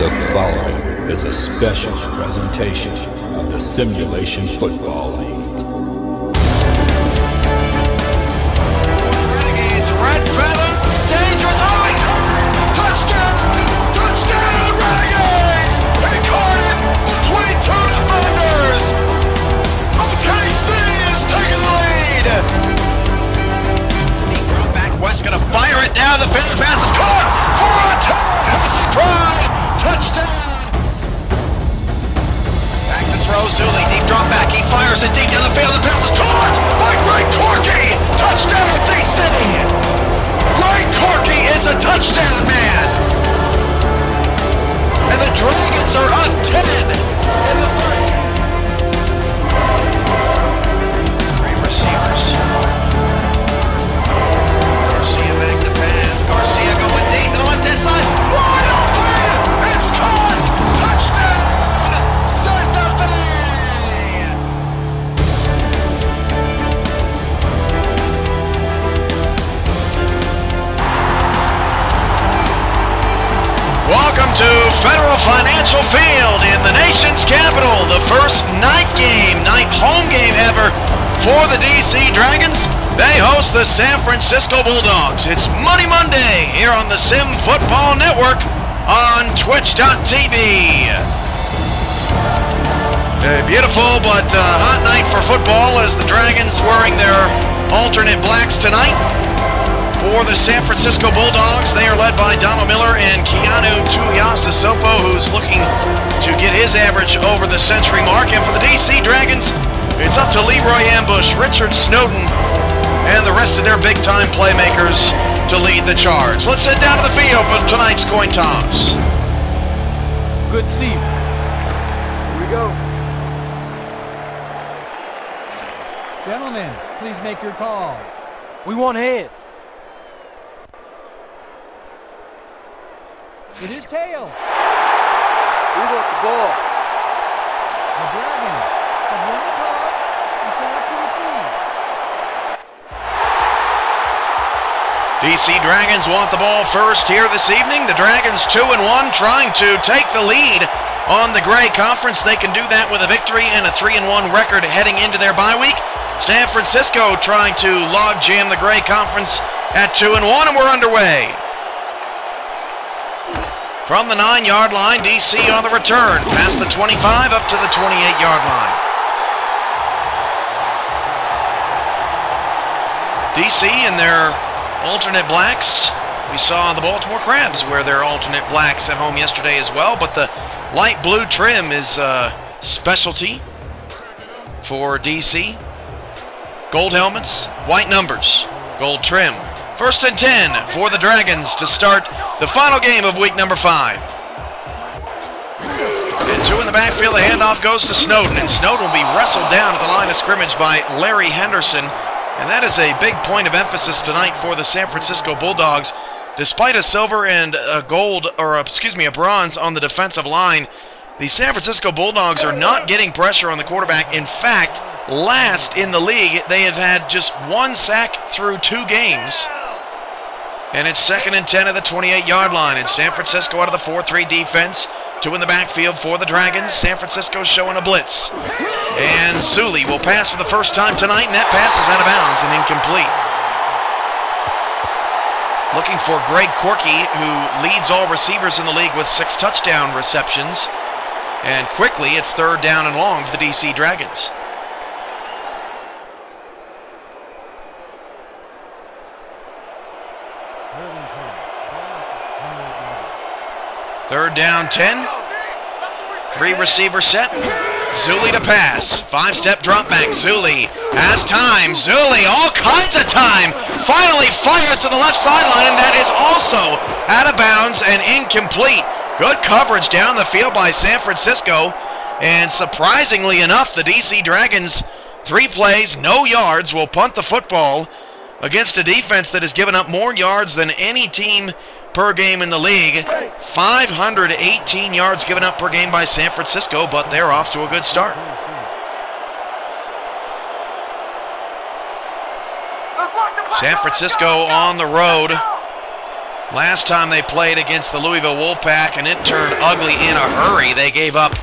The following is a special presentation of the Simulation Football League. Renegades, red feather, dangerous, touchdown, touchdown, Renegades, incarnate between two defenders. OKC is taking the lead. Deep drop back, West gonna fire it down, the pass is caught for a touchdown. Touchdown! Back to throw, Zuli, deep drop back, he fires it deep down the field, the pass is caught by Greg Corky! Touchdown, DC! Greg Corky is a touchdown man! And the Dragons are up 10 in the first. Three receivers. Garcia back to pass, Garcia going deep to the left-hand side, wide open! It's caught! Touchdown! Santa Fe! Welcome to Federal Financial Field in the nation's capital. The first night home game ever for the DC Dragons. They host the San Francisco Bulldogs. It's Money Monday here on the Sim Football Network on Twitch.tv. A beautiful but hot night for football as the Dragons wearing their alternate blacks tonight. For the San Francisco Bulldogs, they are led by Donald Miller and Keanu Tuiasosopo, who's looking to get his average over the century mark. And for the DC Dragons, it's up to Leroy Ambush, Richard Snowden, and the rest of their big-time playmakers to lead the charge. Let's head down to the field for tonight's coin toss. Good to see you. Here we go. Gentlemen, please make your call. We want heads. It is tails. We want the ball. The Dragons have won the toss and select to receive. DC Dragons want the ball first here this evening. The Dragons 2-1, trying to take the lead on the Gray Conference. They can do that with a victory and a 3-1 record heading into their bye week. San Francisco trying to log jam the Gray Conference at 2-1, and we're underway. From the 9-yard line, DC on the return, past the 25 up to the 28-yard line. DC in their alternate blacks. We saw the Baltimore Crabs wear their alternate blacks at home yesterday as well, but the light blue trim is a specialty for DC. Gold helmets, white numbers, gold trim. First and 10 for the Dragons to start the final game of week number 5. And two in the backfield, the handoff goes to Snowden, and Snowden will be wrestled down at the line of scrimmage by Larry Henderson. And that is a big point of emphasis tonight for the San Francisco Bulldogs. Despite a silver and a gold, or excuse me, a bronze on the defensive line, the San Francisco Bulldogs are not getting pressure on the quarterback. In fact, last in the league, they have had just one sack through 2 games. And it's second and 10 at the 28-yard line. And San Francisco out of the 4-3 defense. 2 in the backfield for the Dragons. San Francisco showing a blitz. And Zuli will pass for the first time tonight, and that pass is out of bounds and incomplete. Looking for Greg Corky, who leads all receivers in the league with 6 touchdown receptions. And quickly, it's 3rd down and long for the DC Dragons. Third down 10. 3 receiver set. Zuli to pass. 5-step drop back. Zuli has time. Zuli, all kinds of time. Finally fires to the left sideline, and that is also out of bounds and incomplete. Good coverage down the field by San Francisco. And surprisingly enough, the DC Dragons, 3 plays, no yards, will punt the football against a defense that has given up more yards than any team per game in the league. 518 yards given up per game by San Francisco, but they're off to a good start. San Francisco on the road Last time they played against the Louisville Wolfpack, and it turned ugly in a hurry. They gave up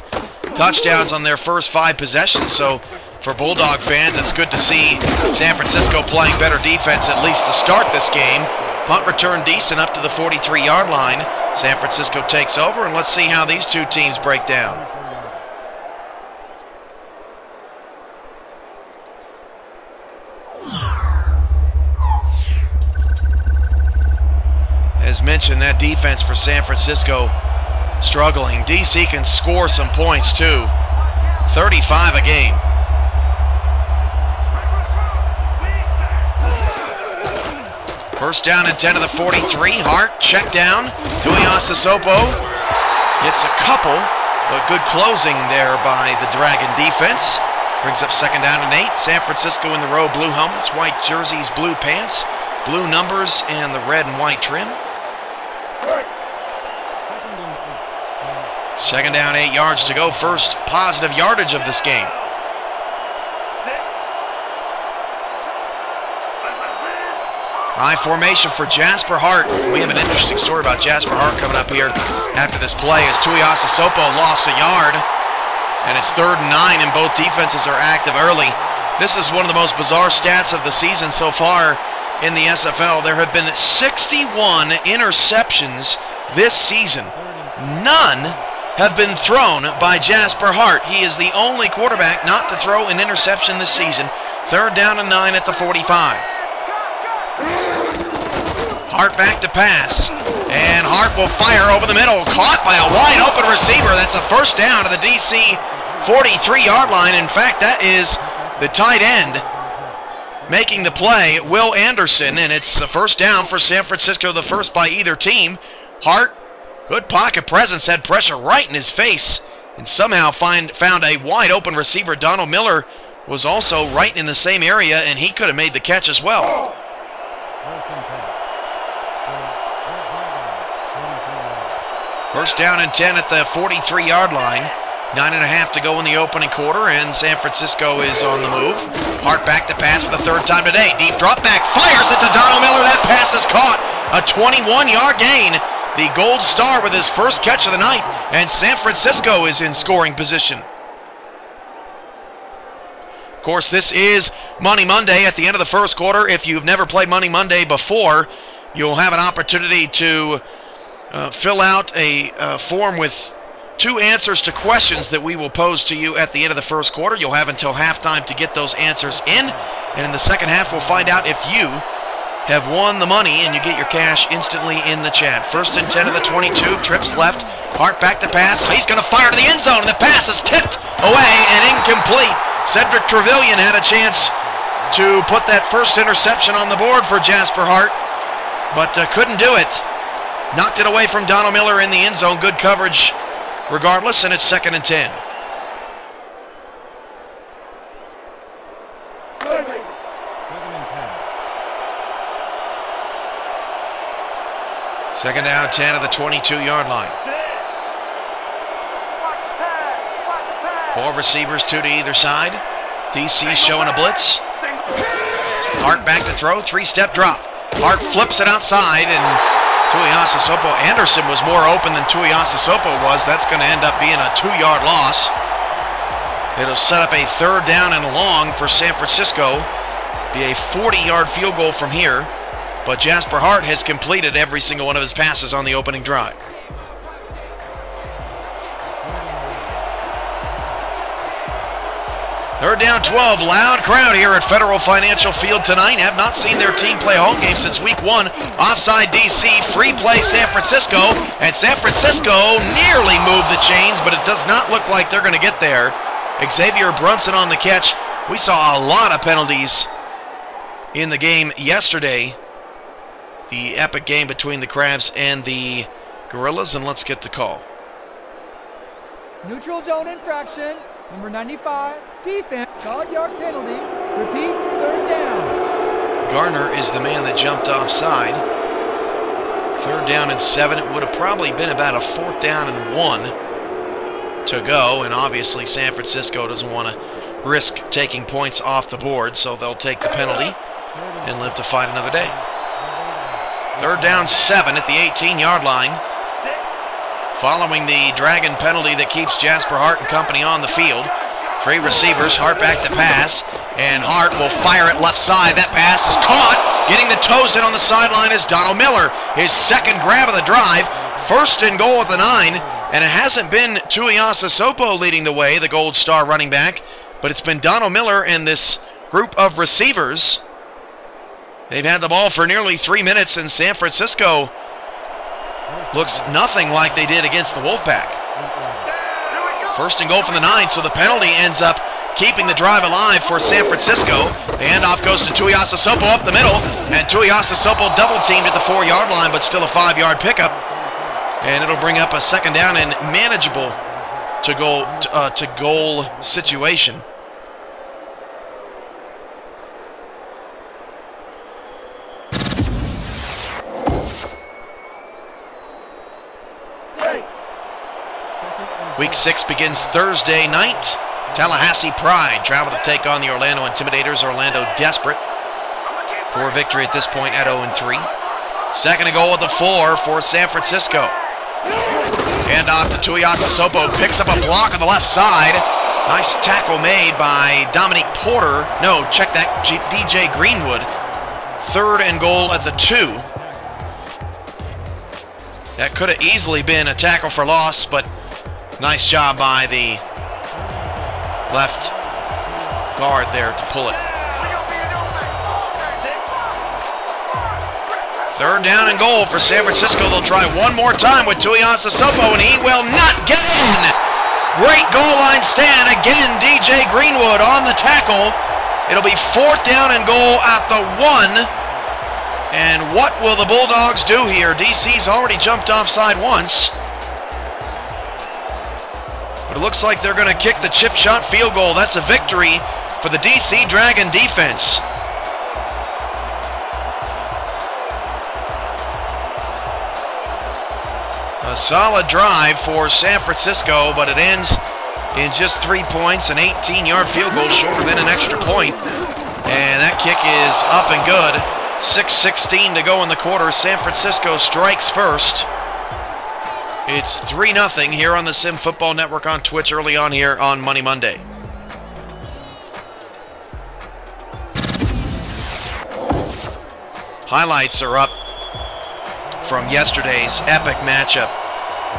touchdowns on their first 5 possessions. So for Bulldog fans, it's good to see San Francisco playing better defense, at least to start this game. Punt return decent up to the 43-yard line. San Francisco takes over, and let's see how these two teams break down. As mentioned, that defense for San Francisco struggling. D.C. can score some points too. 35 a game. First down and 10 to the 43. Hart, check down. Tuiasosopo gets a couple, but good closing there by the Dragon defense. Brings up second down and 8. San Francisco in the row, blue helmets, white jerseys, blue pants, blue numbers, and the red and white trim. Second down, 8 yards to go. First positive yardage of this game. High formation for Jasper Hart. We have an interesting story about Jasper Hart coming up here after this play as Tuiasosopo lost a yard. And it's 3rd and 9, and both defenses are active early. This is one of the most bizarre stats of the season so far in the SFL. There have been 61 interceptions this season. None have been thrown by Jasper Hart. He is the only quarterback not to throw an interception this season. 3rd down and 9 at the 45. Hart back to pass, and Hart will fire over the middle, caught by a wide open receiver. That's a first down to the DC 43-yard line. In fact, that is the tight end making the play, Will Anderson, and it's a first down for San Francisco, the first by either team. Hart, good pocket presence, had pressure right in his face, and somehow found a wide open receiver. Donald Miller was also right in the same area, and he could have made the catch as well. First down and 10 at the 43-yard line. 9.5 to go in the opening quarter, and San Francisco is on the move. Hart back to pass for the 3rd time today. Deep drop back, fires it to Donald Miller. That pass is caught. A 21-yard gain. The Gold Star with his first catch of the night, and San Francisco is in scoring position. Of course, this is Money Monday at the end of the first quarter. If you've never played Money Monday before, you'll have an opportunity to fill out a form with 2 answers to questions that we will pose to you at the end of the first quarter. You'll have until halftime to get those answers in, and in the second half we'll find out if you have won the money, and you get your cash instantly in the chat. 1st and 10 of the 22, trips left. Hart back to pass. He's going to fire to the end zone, and the pass is tipped away and incomplete. Cedric Trevelyan had a chance to put that first interception on the board for Jasper Hart, but couldn't do it. Knocked it away from Donald Miller in the end zone. Good coverage regardless, and it's 2nd and 10. Second down, 10 of the 22-yard line. 4 receivers, 2 to either side. DC showing a blitz. Hart back to throw, 3-step drop. Hart flips it outside, and Tuiasosopo. Anderson was more open than Tuiasosopo was. That's going to end up being a 2-yard loss. It'll set up a 3rd down and long for San Francisco. Be a 40-yard field goal from here. But Jasper Hart has completed every single one of his passes on the opening drive. Third down 12, loud crowd here at Federal Financial Field tonight. Have not seen their team play a home game since week 1. Offside DC, free play San Francisco, and San Francisco nearly moved the chains, but it does not look like they're going to get there. Xavier Brunson on the catch. We saw a lot of penalties in the game yesterday. The epic game between the Crabs and the Gorillas, and let's get the call. Neutral zone infraction. Number 95, defense, solid yard penalty. Repeat, 3rd down. Garner is the man that jumped offside. 3rd down and 7. It would have probably been about a 4th down and 1 to go, and obviously San Francisco doesn't want to risk taking points off the board, so they'll take the penalty and live to fight another day. Third down 7 at the 18-yard line. Following the Dragon penalty that keeps Jasper Hart and company on the field. 3 receivers, Hart back to pass, and Hart will fire it left side. That pass is caught. Getting the toes in on the sideline is Donald Miller. His second grab of the drive. First and goal at the 9, and it hasn't been Tuiasa Sopo leading the way, the Gold Star running back, but it's been Donald Miller and this group of receivers. They've had the ball for nearly 3 minutes, and San Francisco looks nothing like they did against the Wolfpack. First and goal from the 9, so the penalty ends up keeping the drive alive for San Francisco. The handoff goes to Tuiasa Sopo up the middle, and Tuiasa Sopo double-teamed at the 4-yard line, but still a 5-yard pickup. And it'll bring up a second down and manageable to goal situation. Week 6 begins Thursday night. Tallahassee Pride travel to take on the Orlando Intimidators. Orlando desperate for a victory at this point at 0-3. Second and goal at the 4 for San Francisco. Handoff to Tuiasa Sopo. Picks up a block on the left side. Nice tackle made by Dominique Porter. No, check that, DJ Greenwood. Third and goal at the 2. That could have easily been a tackle for loss, but nice job by the left guard there to pull it. Third down and goal for San Francisco. They'll try one more time with Tuiasa Sopo, and he will not get in. Great goal line stand. Again, DJ Greenwood on the tackle. It'll be 4th down and goal at the 1. And what will the Bulldogs do here? DC's already jumped offside once. But it looks like they're going to kick the chip shot field goal. That's a victory for the DC Dragon defense. A solid drive for San Francisco, but it ends in just 3 points, an 18-yard field goal shorter than an extra point. And that kick is up and good. 6:16 to go in the quarter. San Francisco strikes first. It's 3-0 here on the Sim Football Network on Twitch early on here on Money Monday. Highlights are up from yesterday's epic matchup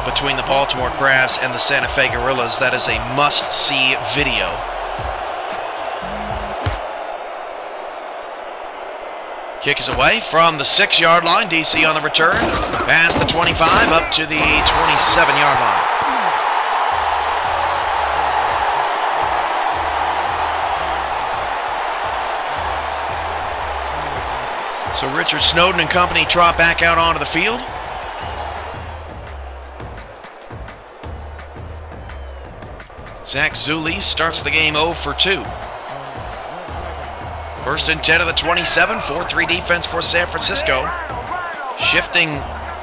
between the Baltimore Crabs and the Santa Fe Gorillas. That is a must-see video. Kick is away from the 6-yard line. DC on the return. Past the 25 up to the 27-yard line. So Richard Snowden and company trot back out onto the field. Zach Zulli starts the game 0 for 2. First and 10 of the 27, 4-3 defense for San Francisco. Shifting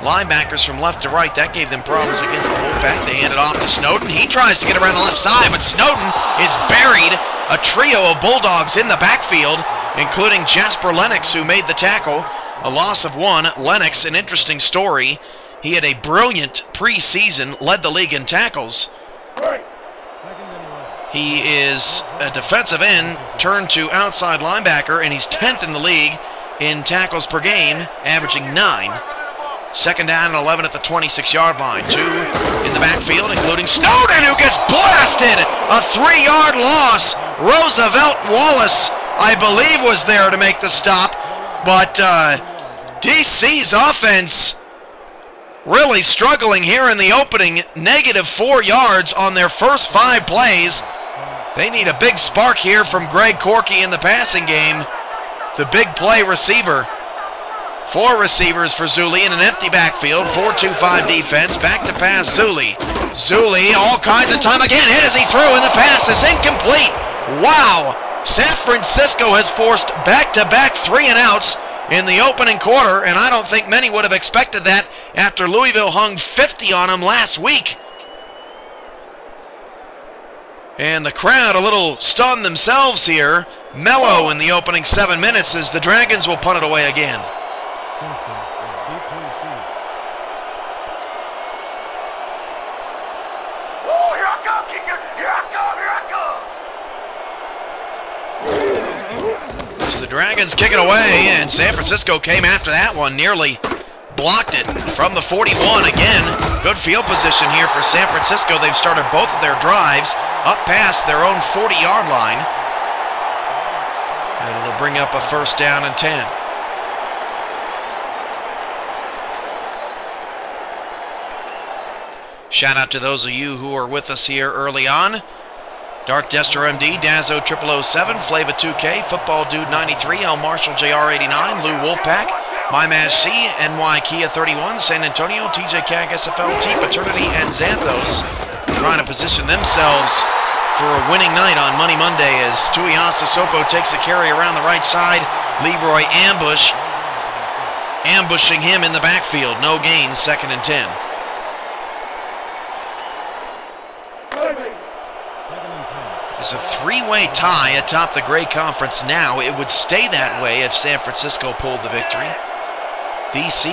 linebackers from left to right, that gave them problems against the Wolfpack. They hand it off to Snowden. He tries to get around the left side, but Snowden is buried. A trio of Bulldogs in the backfield, including Jasper Lennox, who made the tackle. A loss of 1. Lennox, an interesting story. He had a brilliant preseason, led the league in tackles. He is a defensive end turned to outside linebacker, and he's 10th in the league in tackles per game, averaging 9. Second down and 11 at the 26-yard line. 2 in the backfield, including Snowden, who gets blasted. A 3-yard loss. Roosevelt Wallace, I believe, was there to make the stop, but DC's offense really struggling here in the opening. -4 yards on their first 5 plays. They need a big spark here from Greg Corky in the passing game. The big play receiver. 4 receivers for Zulli in an empty backfield. 4-2-5 defense. Back to pass Zulli. Zulli, all kinds of time again. Hit as he threw, and the pass is incomplete. Wow. San Francisco has forced back-to-back 3-and-outs in the opening quarter, and I don't think many would have expected that after Louisville hung 50 on them last week. And the crowd a little stunned themselves here. Mellow in the opening 7 minutes as the Dragons will punt it away again. Dragons kick it away, and San Francisco came after that one, nearly blocked it from the 41 again. Good field position here for San Francisco. They've started both of their drives up past their own 40-yard line. And it'll bring up a first down and 10. Shout out to those of you who are with us here early on. Darth Destro MD, Dazzo 0007, Flava 2K, Football Dude 93, El Marshall JR 89, Lou Wolfpack, MyMaz C, NY Kia 31, San Antonio, TJ Cag SFLT, Paternity, and Xanthos trying to position themselves for a winning night on Money Monday as Tuiasa Sopo takes a carry around the right side. Leroy ambushing him in the backfield. No gains, 2nd and 10. It's a three-way tie atop the Gray Conference now. It would stay that way if San Francisco pulled the victory. DC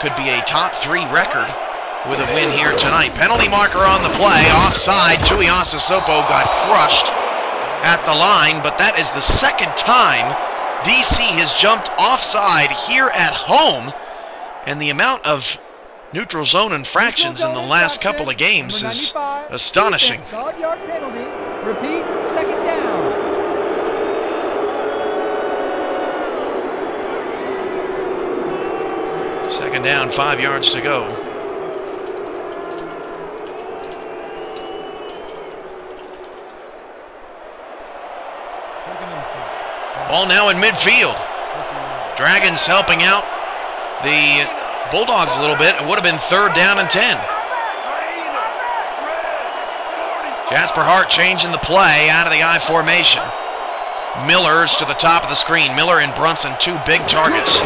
could be a top 3 record with a win here tonight. Penalty marker on the play, offside. Tuiasa Sopo got crushed at the line, but that is the second time DC has jumped offside here at home, and the amount of neutral zone infractions in the last couple of games is astonishing. Solid yard penalty. Repeat, 2nd down. Second down, 5 yards to go. Ball now in midfield. Dragons helping out the Bulldogs a little bit. It would have been 3rd down and 10. Jasper Hart changing the play out of the I formation. Miller's to the top of the screen. Miller and Brunson, 2 big targets.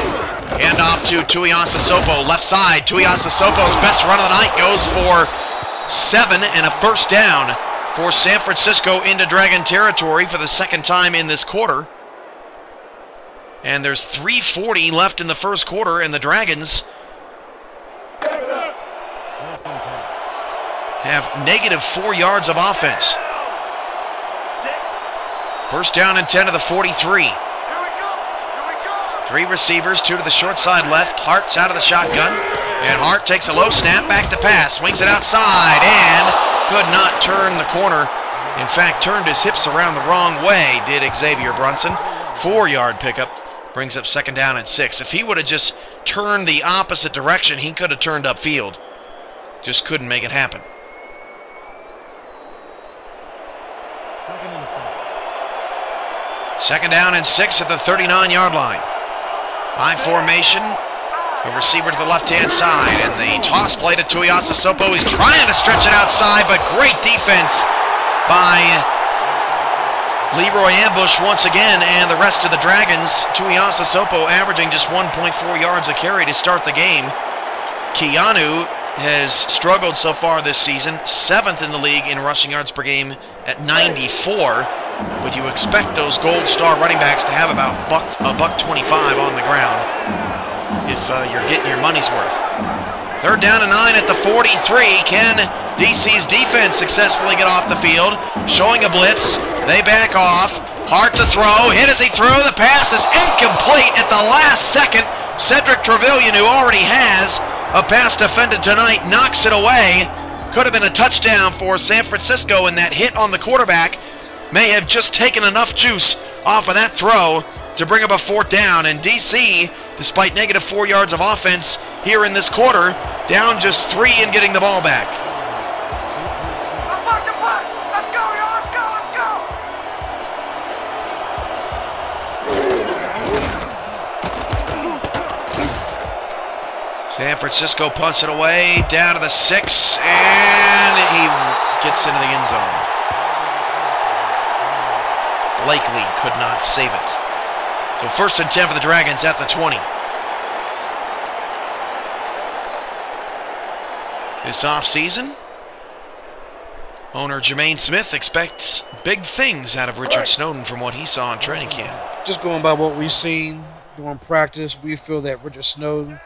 Hand off to Tuiasa Sopo, left side. Tuiasa Sopo's best run of the night goes for 7 and a first down for San Francisco into Dragon territory for the 2nd time in this quarter. And there's 3:40 left in the first quarter, and the Dragons have negative 4 yards of offense. First down and 10 to the 43. 3 receivers, 2 to the short side left. Hart's out of the shotgun, and Hart takes a low snap, back to pass, swings it outside, and could not turn the corner. In fact, turned his hips around the wrong way, did Xavier Brunson. 4-yard pickup, brings up 2nd down and 6. If he would have just turned the opposite direction, he could have turned upfield. Just couldn't make it happen. 2nd down and 6 at the 39-yard line. I formation, a receiver to the left-hand side, and the toss play to Tuiasa Sopo. He's trying to stretch it outside, but great defense by Leroy Ambush once again, and the rest of the Dragons. Tuiasa Sopo averaging just 1.4 yards a carry to start the game. Keanu has struggled so far this season, 7th in the league in rushing yards per game at 94. But you expect those gold star running backs to have about a buck 25 on the ground if you're getting your money's worth. 3rd down and 9 at the 43. Can DC's defense successfully get off the field? Showing a blitz. They back off. Hart to throw. Hit as he threw. The pass is incomplete at the last second. Cedric Trevelyan, who already has a pass defended tonight, knocks it away. Could have been a touchdown for San Francisco, and that hit on the quarterback may have just taken enough juice off of that throw to bring up a 4th down. And DC, despite negative 4 yards of offense here in this quarter, down just 3 and getting the ball back. Let's go, let's go, let's go! San Francisco punts it away, down to the 6, and he gets into the end zone. Blakely could not save it. So 1st and 10 for the Dragons at the 20. This offseason, owner Jermaine Smith expects big things out of Richard Snowden from what he saw in training camp. Just going by what we've seen during practice, we feel that Richard Snowden,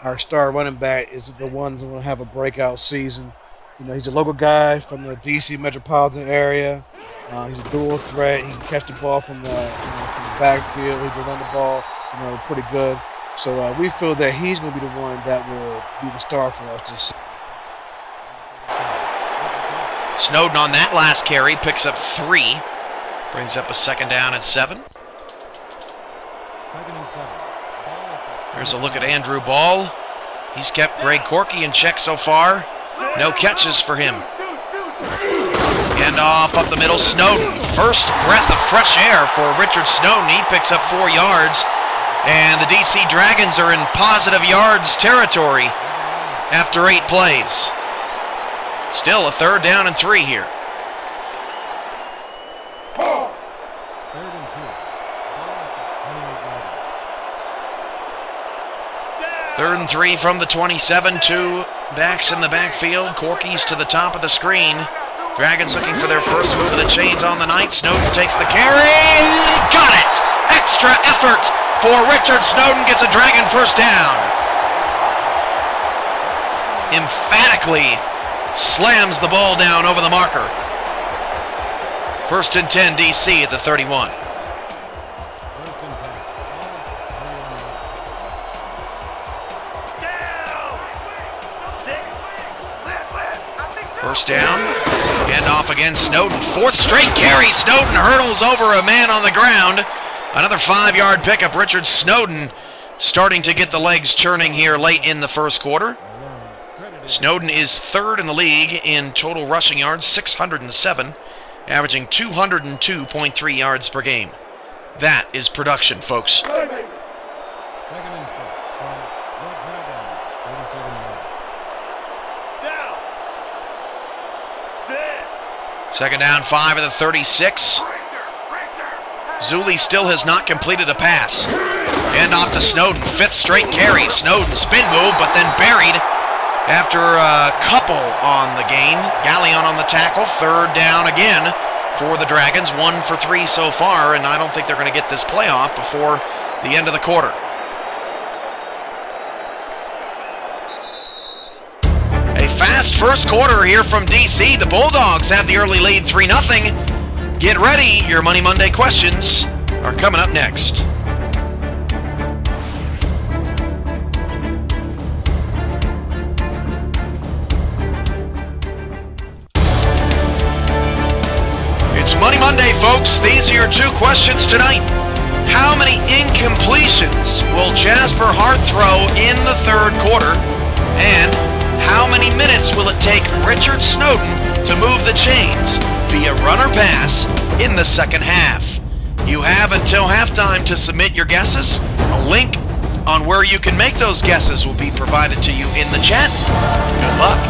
our star running back, is the one that's going to have a breakout season. You know, he's a local guy from the D.C. metropolitan area. He's a dual threat. He can catch the ball from the the backfield. He can run the ball, pretty good. So we feel that he's going to be the one that will be the star for us this season. Snowden on that last carry picks up 3. Brings up a 2nd down and 7. 2nd and 7. Here's a look at Andrew Ball. He's kept Greg Corky in check so far. No catches for him. Hand off up the middle, Snowden. First breath of fresh air for Richard Snowden. He picks up 4 yards. And the DC Dragons are in positive yards territory after 8 plays. Still a 3rd down and 3 here. 3rd and 2. 3rd and 3 from the 27. 2 backs in the backfield. Corky's to the top of the screen. Dragons looking for their first move of the chains on the night. Snowden takes the carry. Got it! Extra effort for Richard Snowden. Gets a Dragon first down. Emphatically slams the ball down over the marker. 1st and 10 DC at the 31. First down, hand off again, Snowden. 4th straight carry, Snowden hurdles over a man on the ground. Another 5-yard pickup. Richard Snowden starting to get the legs churning here late in the first quarter. Snowden is 3rd in the league in total rushing yards, 607, averaging 202.3 yards per game. That is production, folks. 2nd and 4 from the Dragons. 37 yards. 2nd down, 5 at the 36. Zuli still has not completed a pass. Hand off to Snowden. 5th straight carry. Snowden spin move, but then buried after a couple on the gain. Gallion on the tackle. 3rd down again for the Dragons. 1 for 3 so far, and I don't think they're going to get this playoff before the end of the quarter. A fast first quarter here from DC. The Bulldogs have the early lead 3-0. Get ready. Your Money Monday questions are coming up next. It's Money Monday, folks. These are your 2 questions tonight. How many incompletions will Jasper Hart throw in the 3rd quarter? And how many minutes will it take Richard Snowden to move the chains via run or pass in the 2nd half? You have until halftime to submit your guesses. A link on where you can make those guesses will be provided to you in the chat. Good luck.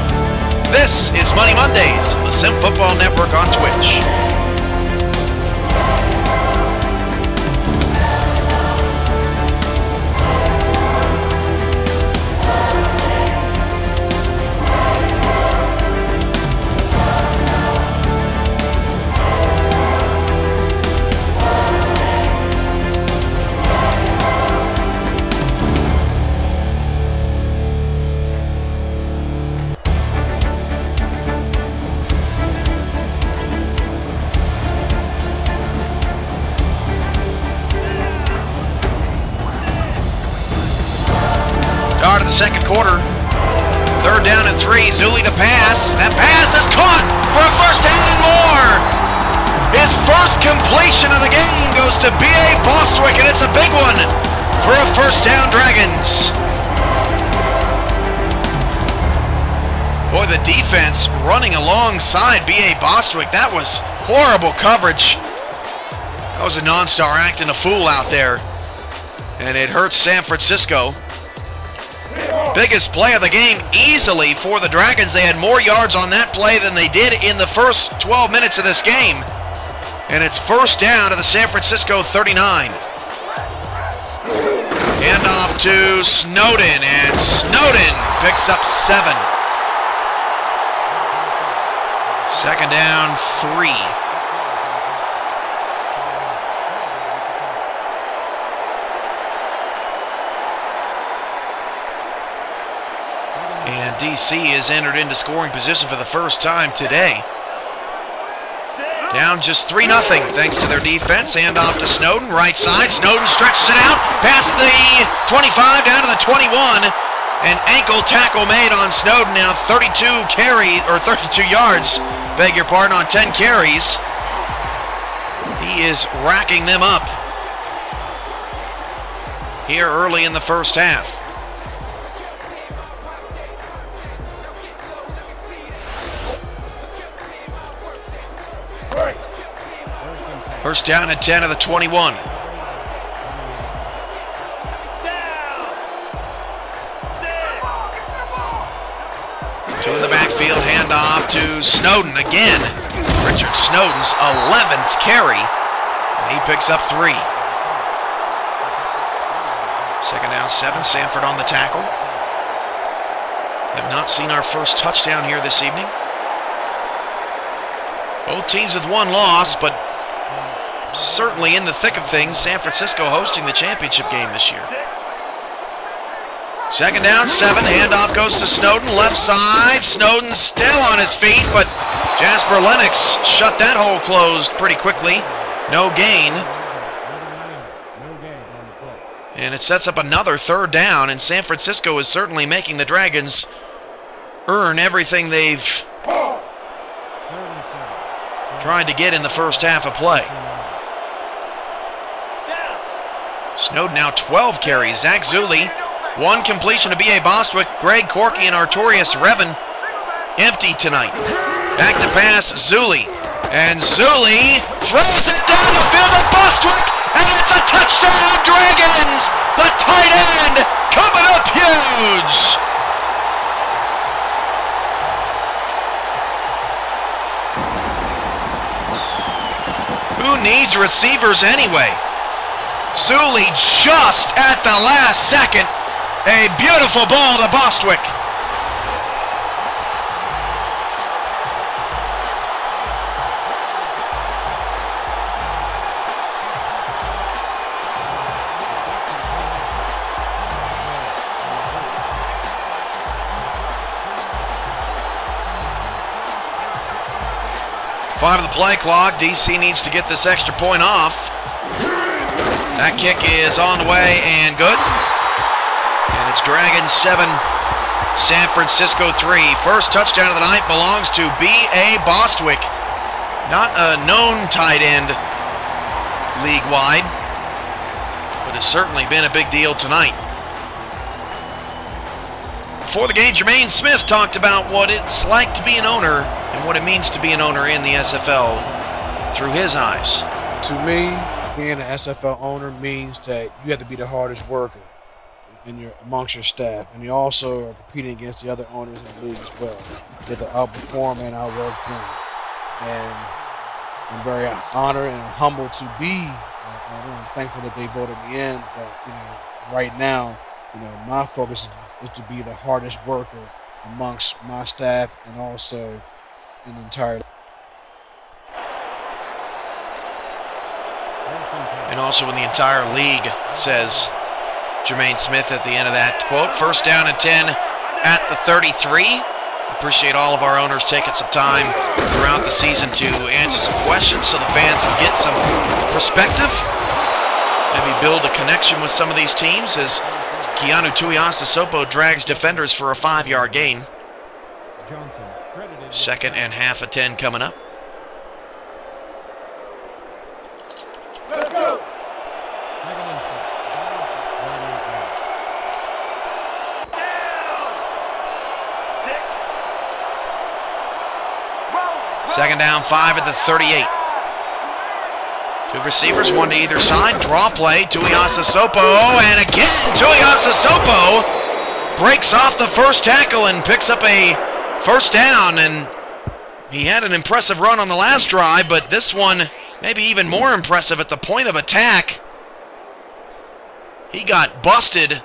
This is Money Mondays on the Sim Football Network on Twitch. Start of the 2nd quarter. 3rd down and 3. Zuli to pass. That pass is caught for a first down and more. His first completion of the game goes to B.A. Bostwick, and it's a big one for a first down, Dragons. Boy, the defense running alongside B.A. Bostwick. That was horrible coverage. That was a non-star acting a fool out there, and it hurts San Francisco. Biggest play of the game easily for the Dragons. They had more yards on that play than they did in the first 12 minutes of this game. And it's first down to the San Francisco 39. Handoff to Snowden, and Snowden picks up 7. 2nd down, 3. And DC has entered into scoring position for the first time today. Down just 3-0 thanks to their defense. Hand off to Snowden, right side. Snowden stretches it out past the 25 down to the 21. An ankle tackle made on Snowden. Now 32 yards, beg your pardon, on 10 carries. He is racking them up here early in the first half. First down at 10 of the 21. Two in the backfield, handoff to Snowden again. Richard Snowden's 11th carry, and he picks up 3. Second down, 7. Sanford on the tackle. Have not seen our first touchdown here this evening. Both teams with one loss, but certainly in the thick of things. San Francisco hosting the championship game this year. Second down, 7. Handoff goes to Snowden, left side. Snowden still on his feet, but Jasper Lennox shut that hole closed pretty quickly. No gain. And it sets up another third down, and San Francisco is certainly making the Dragons earn everything they've tried to get in the first half of play. Snowden now 12 carries. Zach Zulli, 1 completion to B.A. Bostwick. Greg Corky and Artorius Revan empty tonight. Back to pass, Zulli. And Zulli throws it down the field to Bostwick, and it's a touchdown, Dragons! The tight end coming up huge! Who needs receivers anyway? Zulli just at the last second. A beautiful ball to Bostwick. Five of the play clock. DC needs to get this extra point off. That kick is on the way and good. And it's Dragons 7, San Francisco 3. First touchdown of the night belongs to B.A. Bostwick. Not a known tight end league-wide, but has certainly been a big deal tonight. Before the game, Jermaine Smith talked about what it's like to be an owner and what it means to be an owner in the SFL through his eyes. To me, being an SFL owner means that you have to be the hardest worker amongst your staff, and you also are competing against the other owners in the league as well. You have to outperform and outwork them. And I'm very honored and humbled to be. I'm thankful that they voted me in, but right now, my focus is to be the hardest worker amongst my staff and also in the entire. And also in the entire league, says Jermaine Smith at the end of that quote. First down and 10 at the 33. Appreciate all of our owners taking some time throughout the season to answer some questions so the fans can get some perspective. Maybe build a connection with some of these teams as Keanu Tuiasosopo drags defenders for a 5-yard gain. Second and half of 10 coming up. Let's go. Second down, 5 at the 38. 2 receivers, 1 to either side. Draw play, Tuiasosopo, and again, Tuiasosopo breaks off the first tackle and picks up a first down. And he had an impressive run on the last drive, but this one maybe even more impressive at the point of attack. He got busted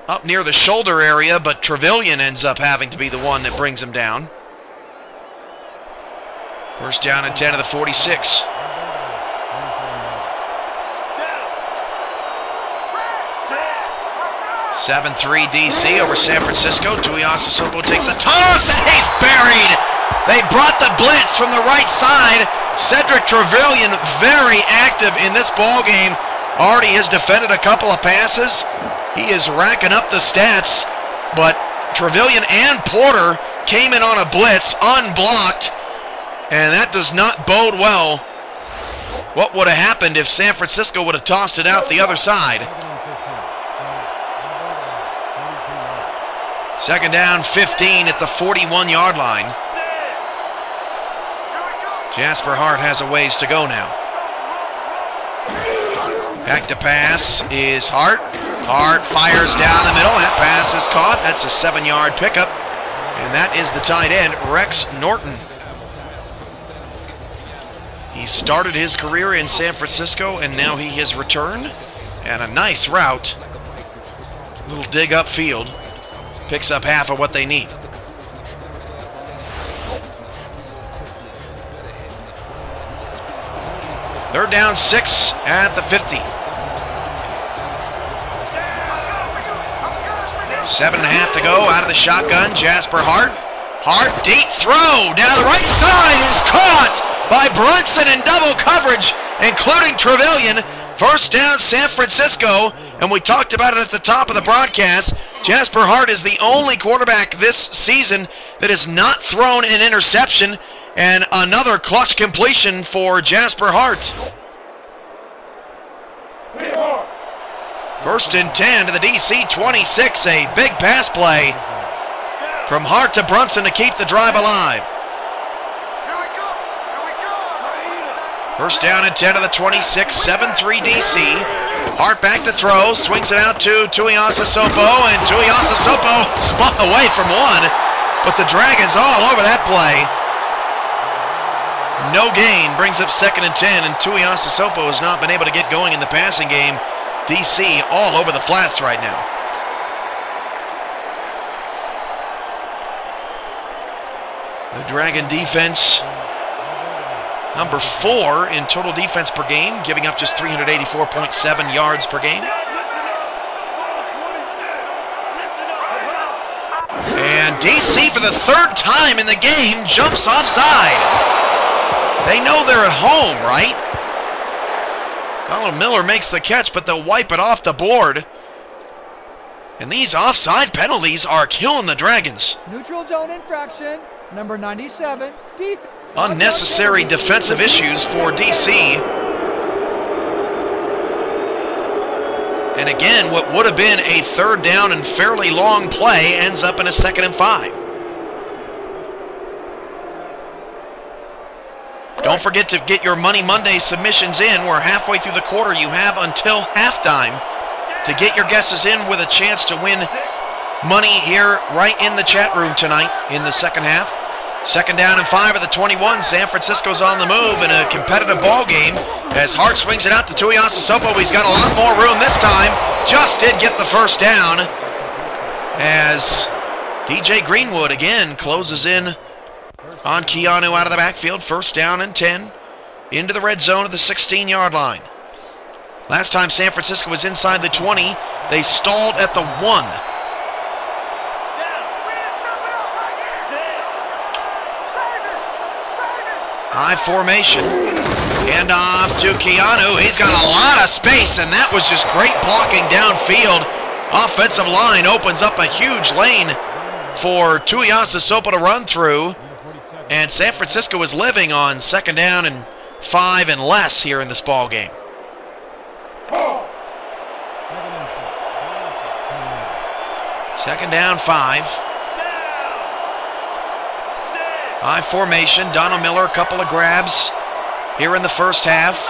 up near the shoulder area, but Trevelyan ends up having to be the one that brings him down. First down and 10 of the 46. Seven-3 DC over San Francisco. Tuiasosopo takes a toss, and he's buried They brought the blitz from the right side. Cedric Trevelyan very active in this ball game. Already has defended a couple of passes. He is racking up the stats, but Trevelyan and Porter came in on a blitz, unblocked, and that does not bode well. What would have happened if San Francisco would have tossed it out the other side? Second down, 15 at the 41-yard line. Jasper Hart has a ways to go now. Back to pass is Hart. Hart fires down the middle. That pass is caught. That's a 7-yard pickup. And that is the tight end, Rex Norton. He started his career in San Francisco, and now he has returned. And a nice route. A little dig upfield. Picks up half of what they need. Third down, 6 at the 50. 7.5 to go out of the shotgun. Jasper Hart. Hart, deep throw down the right side is caught by Brunson in double coverage, including Trevelyan. First down, San Francisco, and we talked about it at the top of the broadcast. Jasper Hart is the only quarterback this season that has not thrown an interception, and another clutch completion for Jasper Hart. First and 10 to the DC 26, a big pass play from Hart to Brunson to keep the drive alive. First down and 10 to the 26, 7-3 DC. Hart back to throw, swings it out to Tuiasosopo, and Tuiasosopo spun away from one, but the Dragons all over that play. No gain, brings up second and 10, and Tuiasosopo has not been able to get going in the passing game. DC all over the flats right now. The Dragon defense, number 4 in total defense per game, giving up just 384.7 yards per game. And DC, for the third time in the game, jumps offside. They know they're at home, right? Donald Miller makes the catch, but they'll wipe it off the board. And these offside penalties are killing the Dragons. Neutral zone infraction, number 97, defense. Unnecessary defensive issues for DC. And again, what would have been a third down and fairly long play ends up in a 2nd and 5. Don't forget to get your Money Monday submissions in. We're halfway through the quarter. You have until halftime to get your guesses in with a chance to win money here right in the chat room tonight in the second half. Second down and 5 at the 21. San Francisco's on the move in a competitive ball game as Hart swings it out to Tuiasosopo. He's got a lot more room this time. Just did get the first down as DJ Greenwood again closes in on Keanu out of the backfield. First down and 10 into the red zone at the 16-yard line. Last time San Francisco was inside the 20, they stalled at the 1. High formation. Hand off to Keanu. He's got a lot of space, and that was just great blocking downfield. Offensive line opens up a huge lane for Tuiasosopo to run through. And San Francisco is living on second down and 5 and less here in this ball game. Second down, 5. High formation. Donald Miller, a couple of grabs here in the first half.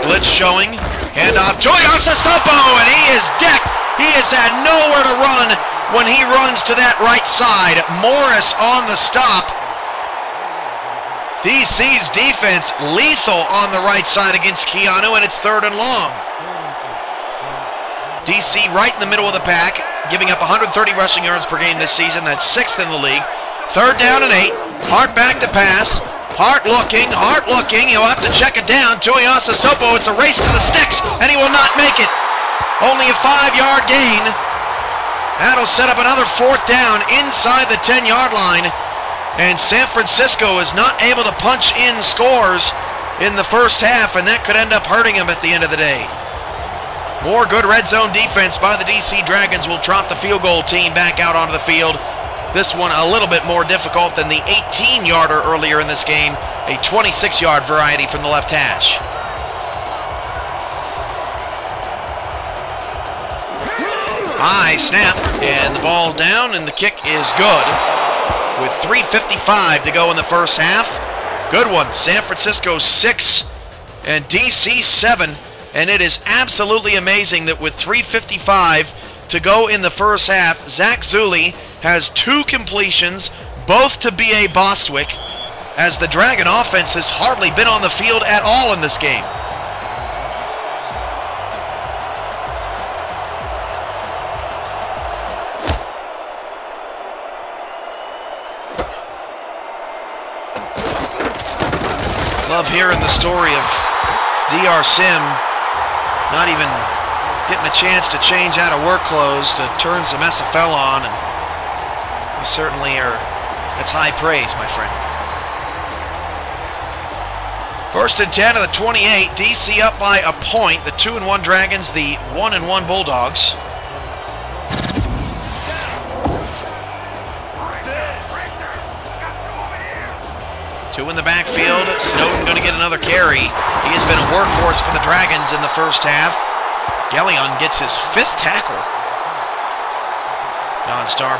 Blitz showing. Handoff. Tuiasosopo, and he is decked. He has had nowhere to run when he runs to that right side. Morris on the stop. DC's defense lethal on the right side against Keanu, and it's 3rd and long. DC right in the middle of the pack, giving up 130 rushing yards per game this season. That's 6th in the league. 3rd down and 8. Hart back to pass. Hart looking. He'll have to check it down. Tuiasosopo, it's a race to the sticks, and he will not make it. Only a 5-yard gain. That'll set up another 4th down inside the 10-yard line. And San Francisco is not able to punch in scores in the first half, and that could end up hurting them at the end of the day. More good red zone defense by the DC Dragons will trot the field goal team back out onto the field. This one a little bit more difficult than the 18-yarder earlier in this game, a 26-yard variety from the left hash. High snap, and the ball down, and the kick is good. With 3:55 to go in the first half. Good one. San Francisco 6 and DC 7. And it is absolutely amazing that with 3:55 to go in the first half, Zach Zulli has 2 completions, both to B.A. Bostwick, as the Dragon offense has hardly been on the field at all in this game. Love hearing the story of DR Sim not even getting a chance to change out of work clothes to turn some SFL on, and we certainly are, that's high praise, my friend. 1st and 10 of the 28, DC up by a point, the 2-1 Dragons, the 1-1 Bulldogs. Two in the backfield. Snowden going to get another carry. He has been a workhorse for the Dragons in the first half. Gellion gets his 5th tackle. Non-star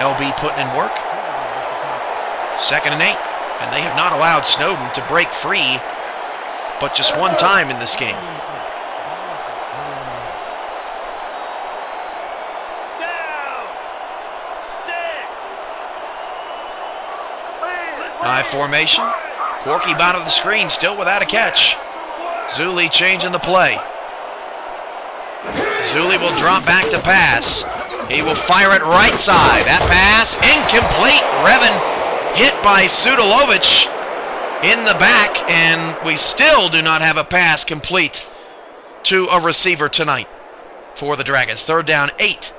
LB putting in work. 2nd and 8. And they have not allowed Snowden to break free but just one time in this game. High formation. Corky bottom of the screen, still without a catch. Zulli changing the play. Zulli will drop back to pass. He will fire it right side. That pass incomplete. Revan hit by Sudelovic in the back, and we still do not have a pass complete to a receiver tonight for the Dragons. 3rd down, 8.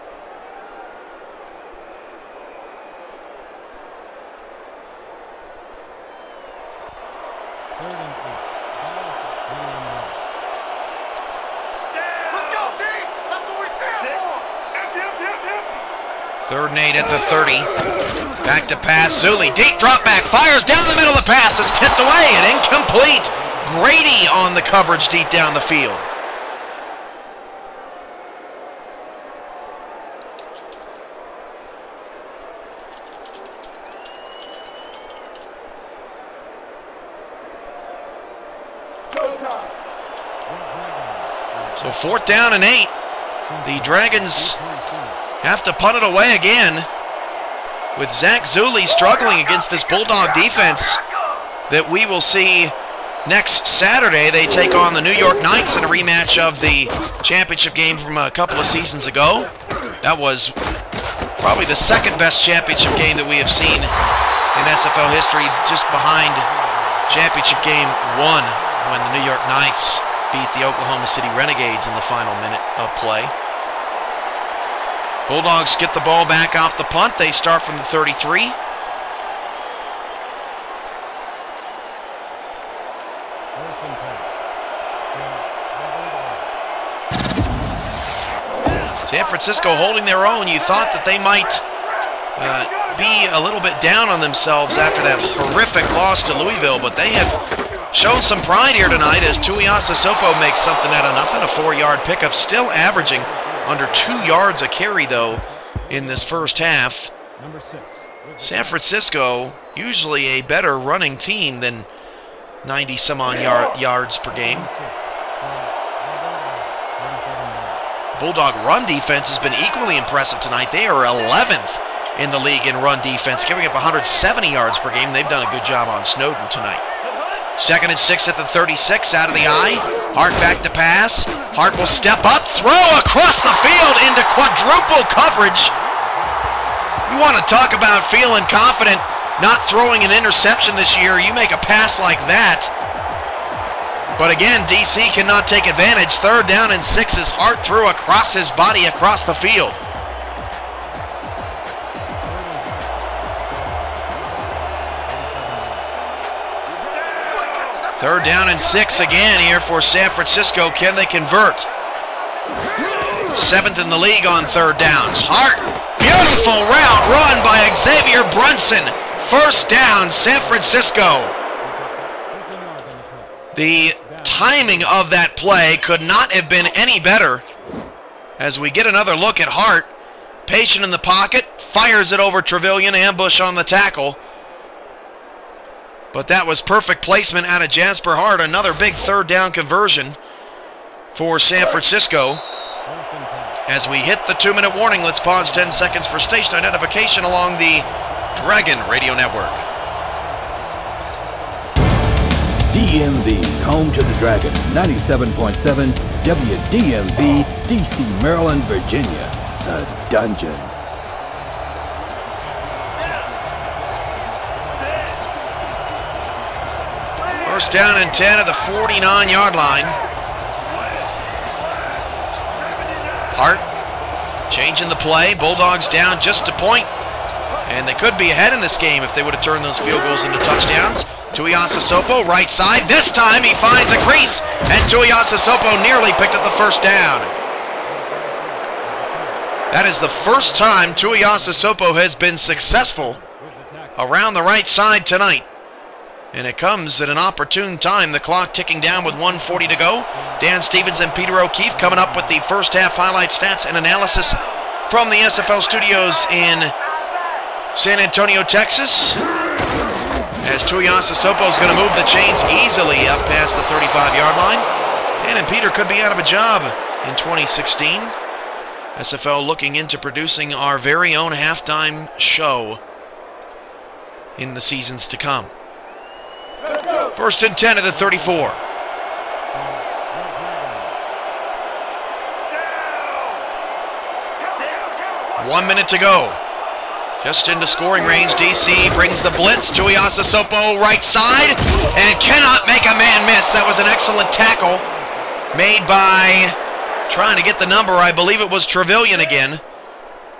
Third and 8 at the 30. Back to pass. Zulli, deep drop back, fires down the middle of the pass, is tipped away and incomplete. Grady on the coverage deep down the field. So 4th down and 8. The Dragons have to punt it away again, with Zach Zulli struggling against this Bulldog defense that we will see next Saturday. They take on the New York Knights in a rematch of the championship game from a couple of seasons ago. That was probably the 2nd best championship game that we have seen in SFL history, just behind championship game 1 when the New York Knights beat the Oklahoma City Renegades in the final minute of play. Bulldogs get the ball back off the punt. They start from the 33. San Francisco holding their own. You thought that they might be a little bit down on themselves after that horrific loss to Louisville, but they have shown some pride here tonight as Tuiasa Sopo makes something out of nothing, a 4-yard pickup, still averaging under 2 yards a carry, though, in this first half. Number 6. San Francisco, usually a better running team than 90-some-odd yards per game. The Bulldog run defense has been equally impressive tonight. They are 11th in the league in run defense, giving up 170 yards per game. They've done a good job on Snowden tonight. 2nd and 6 at the 36, out of the eye. Hart back to pass. Hart will step up, throw across the field into quadruple coverage. You want to talk about feeling confident, not throwing an interception this year. You make a pass like that. But again, DC cannot take advantage. 3rd down and 6 as Hart threw across his body across the field. Third down and 6 again here for San Francisco. Can they convert? 7th in the league on third downs. Hart, beautiful route run by Xavier Brunson. First down, San Francisco. The timing of that play could not have been any better. As we get another look at Hart, patient in the pocket, fires it over Trevelyan, ambush on the tackle. But that was perfect placement out of Jasper Hart. Another big third down conversion for San Francisco. As we hit the 2-minute warning, let's pause 10 seconds for station identification along the Dragon Radio Network. DMV's home to the Dragon, 97.7 WDMV, D.C., Maryland, Virginia. The Dungeon. First down and 10 at the 49-yard line. Hart changing the play. Bulldogs down just a point. And they could be ahead in this game if they would have turned those field goals into touchdowns. Tuiasosopo, right side. This time he finds a crease. And Tuiasosopo nearly picked up the first down. That is the first time Tuiasosopo has been successful around the right side tonight. And it comes at an opportune time, the clock ticking down with 1:40 to go. Dan Stevens and Peter O'Keefe coming up with the first half highlight stats and analysis from the SFL studios in San Antonio, Texas. As Tuiasosopo is going to move the chains easily up past the 35-yard line. Dan and Peter could be out of a job in 2016. SFL looking into producing our very own halftime show in the seasons to come. First and 10 at the 34. 1 minute to go. Just into scoring range. DC brings the blitz. Tuiasosopo right side and cannot make a man miss. That was an excellent tackle made by, trying to get the number, I believe it was Trevelyan again.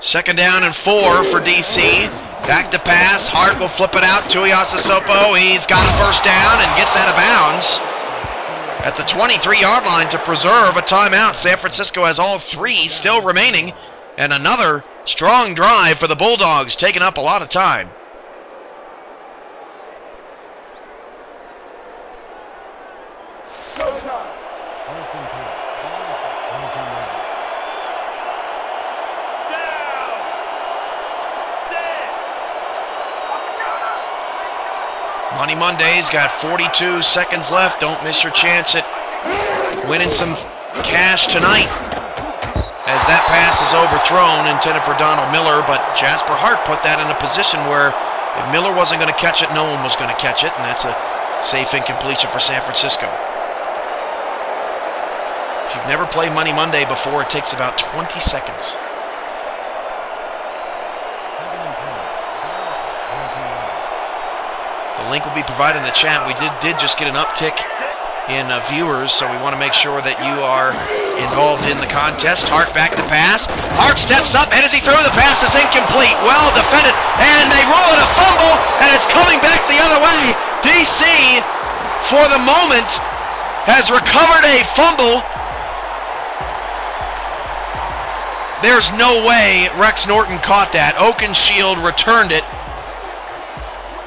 Second down and 4 for DC. Back to pass. Hart will flip it out. Tuiasosopo, he's got a first down and gets out of bounds at the 23-yard line to preserve a timeout. San Francisco has all 3 still remaining, and another strong drive for the Bulldogs, taking up a lot of time. Money Monday's got 42 seconds left. Don't miss your chance at winning some cash tonight, as that pass is overthrown, intended for Donald Miller, but Jasper Hart put that in a position where if Miller wasn't going to catch it, no one was going to catch it, and that's a safe incompletion for San Francisco. If you've never played Money Monday before, it takes about 20 seconds. The link will be provided in the chat. We did just get an uptick in viewers, so we want to make sure that you are involved in the contest. Hart back to pass. Hart steps up, and as he throws, the pass is incomplete. Well defended, and they roll it a fumble, and it's coming back the other way. DC, for the moment, has recovered a fumble. There's no way Rex Norton caught that. Oakenshield returned it.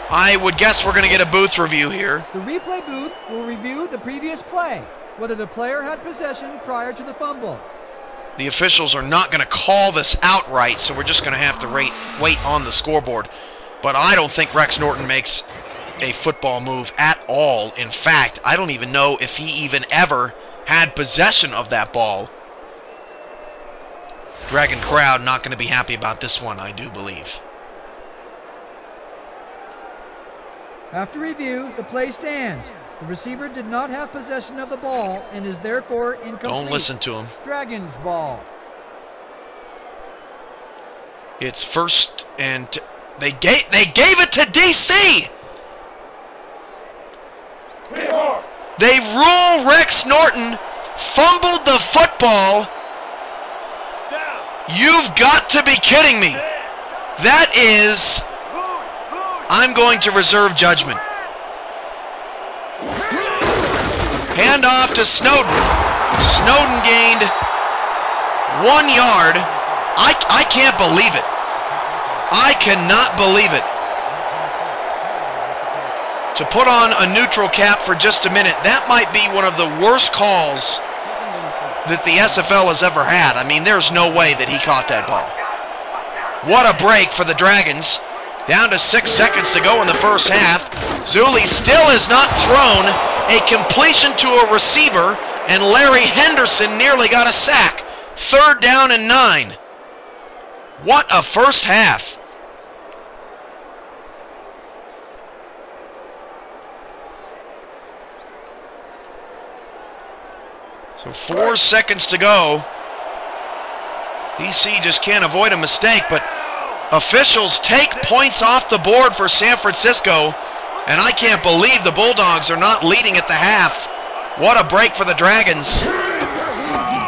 I would guess we're going to get a booth review here. The replay booth will review the previous play, whether the player had possession prior to the fumble. The officials are not going to call this outright, so we're just going to have to wait on the scoreboard. But I don't think Rex Norton makes a football move at all. In fact, I don't even know if he even ever had possession of that ball. Dragon crowd not going to be happy about this one, I do believe. After review, the play stands. The receiver did not have possession of the ball and is therefore incomplete. Don't listen to him. Dragons ball. It's first and they gave it to DC. They rule Rex Norton fumbled the football. You've got to be kidding me. That is, I'm going to reserve judgment. Handoff to Snowden. Snowden gained 1 yard. I can't believe it. I cannot believe it. To put on a neutral cap for just a minute, that might be one of the worst calls that the SFL has ever had. I mean, there's no way that he caught that ball. What a break for the Dragons. Down to 6 seconds to go in the first half. Zuli still has not thrown a completion to a receiver, and Larry Henderson nearly got a sack. 3rd down and 9. What a first half. So 4 seconds to go. DC just can't avoid a mistake, but officials take points off the board for San Francisco, and I can't believe the Bulldogs are not leading at the half. What a break for the Dragons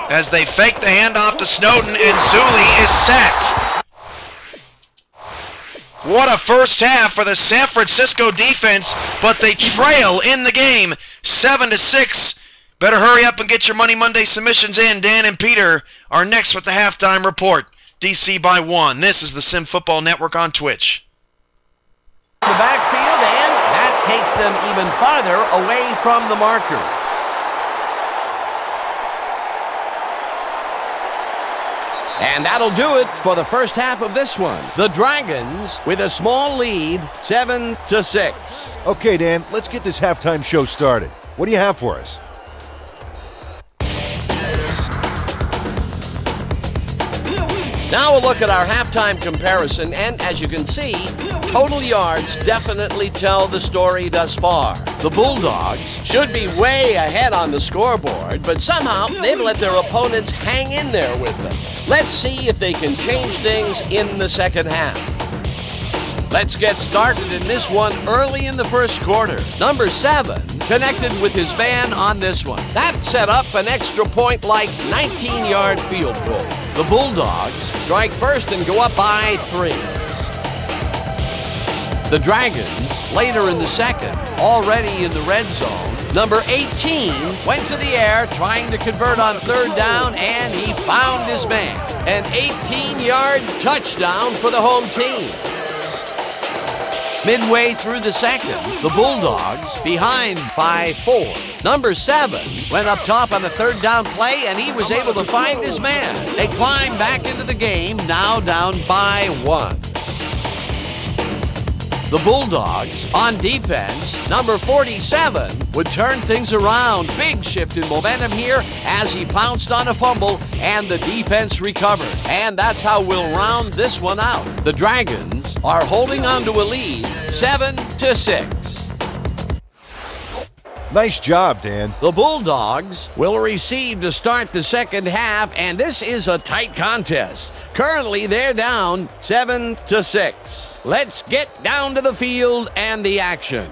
as they fake the handoff to Snowden, and Zuli is sacked. What a first half for the San Francisco defense, but they trail in the game 7-6. Better hurry up and get your Money Monday submissions in. Dan and Peter are next with the halftime report. DC by 1. This is the Sim Football Network on Twitch. The backfield, and that takes them even farther away from the markers. And that'll do it for the first half of this one. The Dragons with a small lead, 7-6. Okay, Dan, let's get this halftime show started. What do you have for us? Now a look at our halftime comparison, and as you can see, total yards definitely tell the story thus far. The Bulldogs should be way ahead on the scoreboard, but somehow they've let their opponents hang in there with them. Let's see if they can change things in the second half. Let's get started in this one early in the first quarter. Number 7 connected with his man on this one. That set up an extra point-like 19-yard field goal. The Bulldogs strike first and go up by 3. The Dragons, later in the second, already in the red zone. Number 18 went to the air trying to convert on 3rd down, and he found his man. An 18-yard touchdown for the home team. Midway through the second, the Bulldogs behind by 4. Number 7 went up top on the 3rd down play, and he was able to find his man. They climb back into the game, now down by 1. The Bulldogs on defense, number 47 would turn things around. Big shift in momentum here as he pounced on a fumble and the defense recovered. And that's how we'll round this one out. The Dragons are holding on to a lead, 7-6. Nice job, Dan. The Bulldogs will receive to start the second half, and this is a tight contest. Currently, they're down 7-6. Let's get down to the field and the action.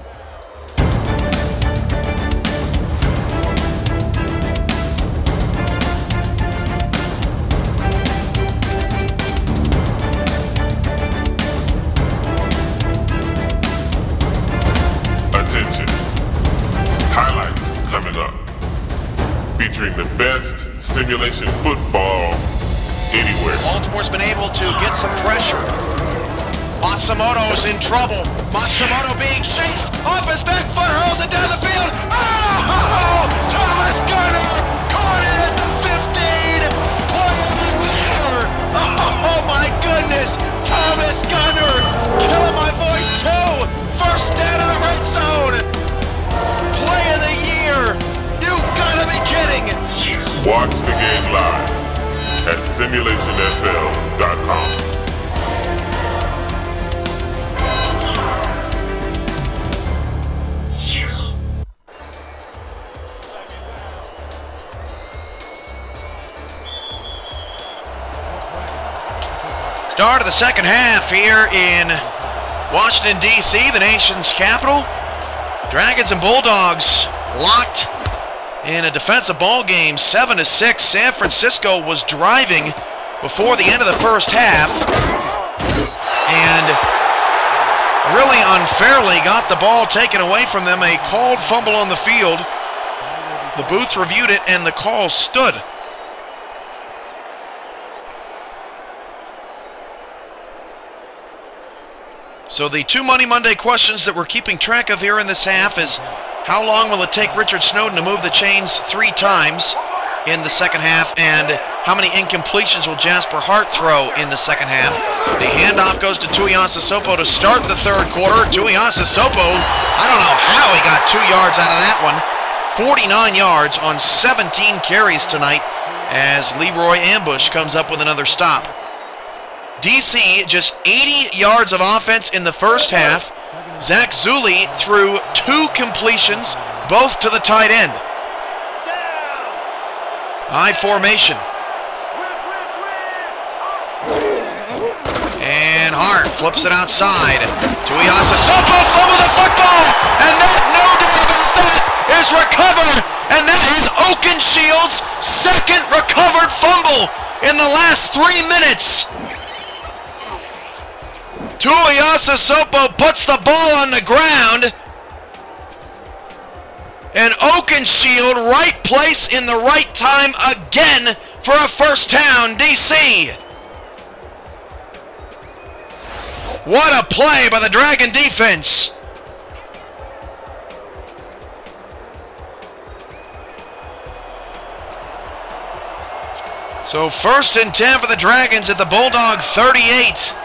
Attention. Highlights coming up. Featuring the best simulation football anywhere. Baltimore's been able to get some pressure. Matsumoto's in trouble. Matsumoto being chased off his back foot, hurls it down the field. Oh! Thomas Gunner caught it at the 15. Play of the year. Oh my goodness. Thomas Gunner killing my voice too. First down in the red zone. Play of the year. You gotta be kidding. Watch the game live at simulationfl.com. Start of the second half here in Washington, D.C., the nation's capital. Dragons and Bulldogs locked in a defensive ball game, 7-6. San Francisco was driving before the end of the first half and really unfairly got the ball taken away from them. A called fumble on the field The booth reviewed it, and the call stood. So the two Money Monday questions that we're keeping track of here in this half is, how long will it take Richard Snowden to move the chains 3 times in the second half, and how many incompletions will Jasper Hart throw in the second half? The handoff goes to Tuiasosopo to start the third quarter. Tuiasosopo, I don't know how he got 2 yards out of that one. 49 yards on 17 carries tonight as Leroy Ambush comes up with another stop. DC just 80 yards of offense in the first half. Zach Zulli threw 2 completions, both to the tight end. I formation. And Hart flips it outside. Tuiasosopo fumbled the football, and that, no doubt about that, is recovered. And that is Oakenshields' second recovered fumble in the last 3 minutes. Tuiasosopo puts the ball on the ground, and Oakenshield, right place in the right time again for a first down, DC. What a play by the Dragon defense. So 1st and 10 for the Dragons at the Bulldog 38.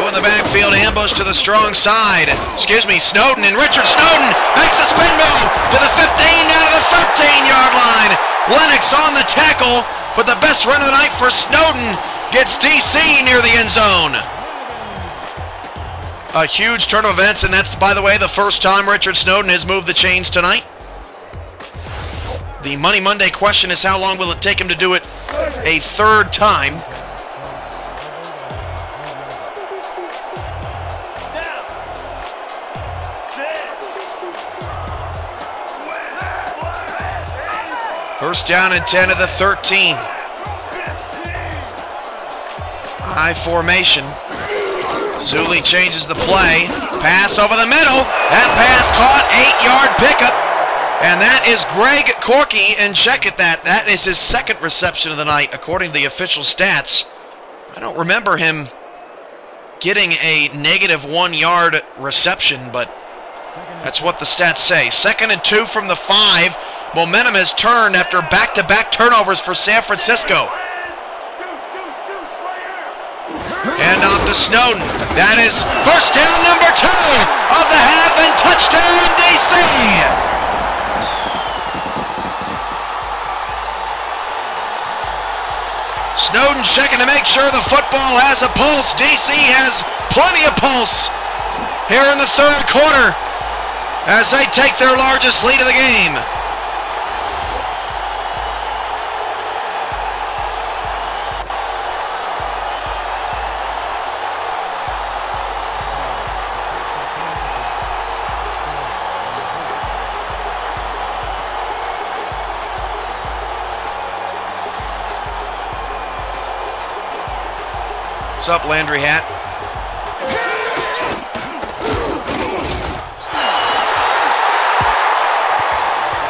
In the backfield, Ambush to the strong side. Snowden, and Richard Snowden makes a spin move to the 15, down to the 13-yard line. Lennox on the tackle, but the best run of the night for Snowden gets DC near the end zone. A huge turn of events, and that's, by the way, the first time Richard Snowden has moved the chains tonight. The Money Monday question is, how long will it take him to do it a 3rd time? First down and 10 of the 13. High formation. Zulli changes the play. Pass over the middle. That pass caught, 8-yard pickup. And that is Greg Corky, and check it, that is his 2nd reception of the night, according to the official stats. I don't remember him getting a negative 1-yard reception, but that's what the stats say. 2nd and 2 from the 5. Momentum has turned after back-to-back turnovers for San Francisco. And off to Snowden. That is first down number 2 of the half, and touchdown DC. Snowden checking to make sure the football has a pulse. DC has plenty of pulse here in the 3rd quarter as they take their largest lead of the game. What's up, Landry Hat?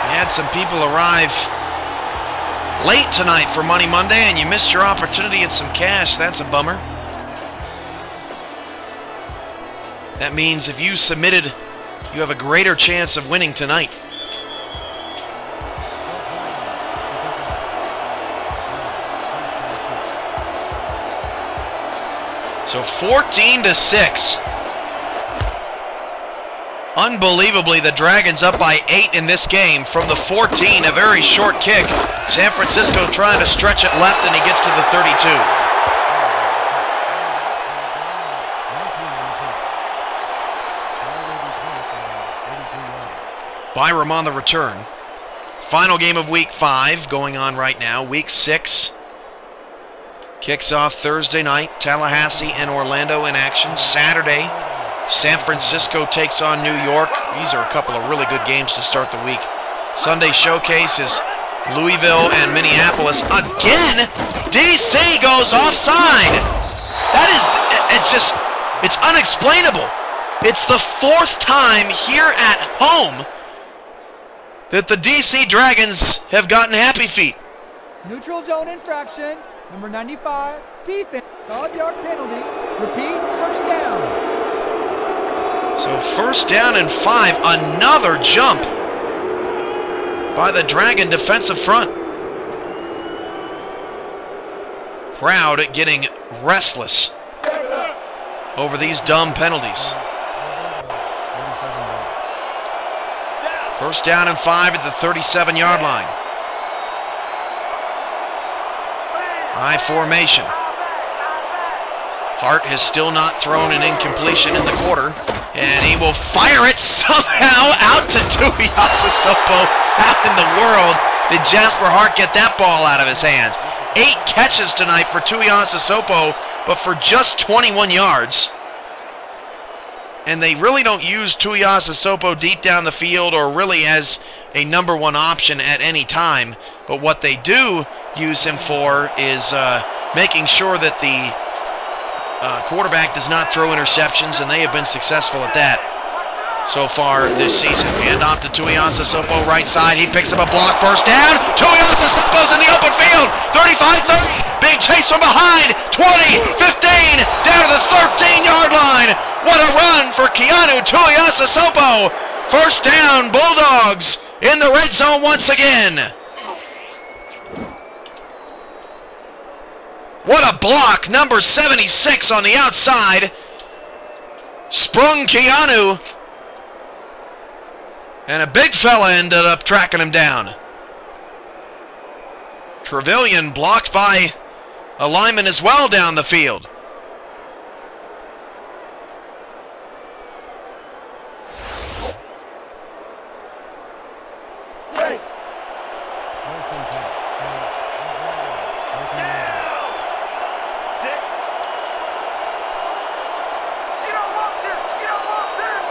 We had some people arrive late tonight for Money Monday, and you missed your opportunity at some cash. That's a bummer. That means if you submitted, you have a greater chance of winning tonight. So 14-6. Unbelievably, the Dragons up by 8 in this game from the 14, a very short kick. San Francisco trying to stretch it left, and he gets to the 32. Byram on the return. Final game of Week 5 going on right now. Week 6 kicks off Thursday night. Tallahassee and Orlando in action. Saturday, San Francisco takes on New York. These are a couple of really good games to start the week. Sunday showcase is Louisville and Minneapolis. Again, DC goes offside. That is, it's unexplainable. It's the 4th time here at home that the DC Dragons have gotten happy feet. Neutral zone infraction, number 95, defense, 5-yard penalty. Repeat, first down. So 1st down and 5, another jump by the Dragon defensive front. Crowd getting restless over these dumb penalties. 1st down and 5 at the 37-yard line. High formation. Hart has still not thrown an incompletion in the quarter, and he will fire it somehow out to Tuiasosopo. How in the world did Jasper Hart get that ball out of his hands? 8 catches tonight for Tuiasosopo, but for just 21 yards. And they really don't use Tuiasosopo deep down the field or really as a number 1 option at any time. But what they do use him for is making sure that the quarterback does not throw interceptions, and they have been successful at that so far this season. Hand off to Tuiasosopo, right side. He picks up a block, 1st down. Tuiasosopo's in the open field. 35-30, being chased from behind. 20, 15, down to the 13-yard line. What a run for Keanu Tuiasosopo. 1st down, Bulldogs in the red zone once again. What a block, number 76 on the outside. Sprung Keanu. And a big fella ended up tracking him down. Trevelyan blocked by a lineman as well down the field.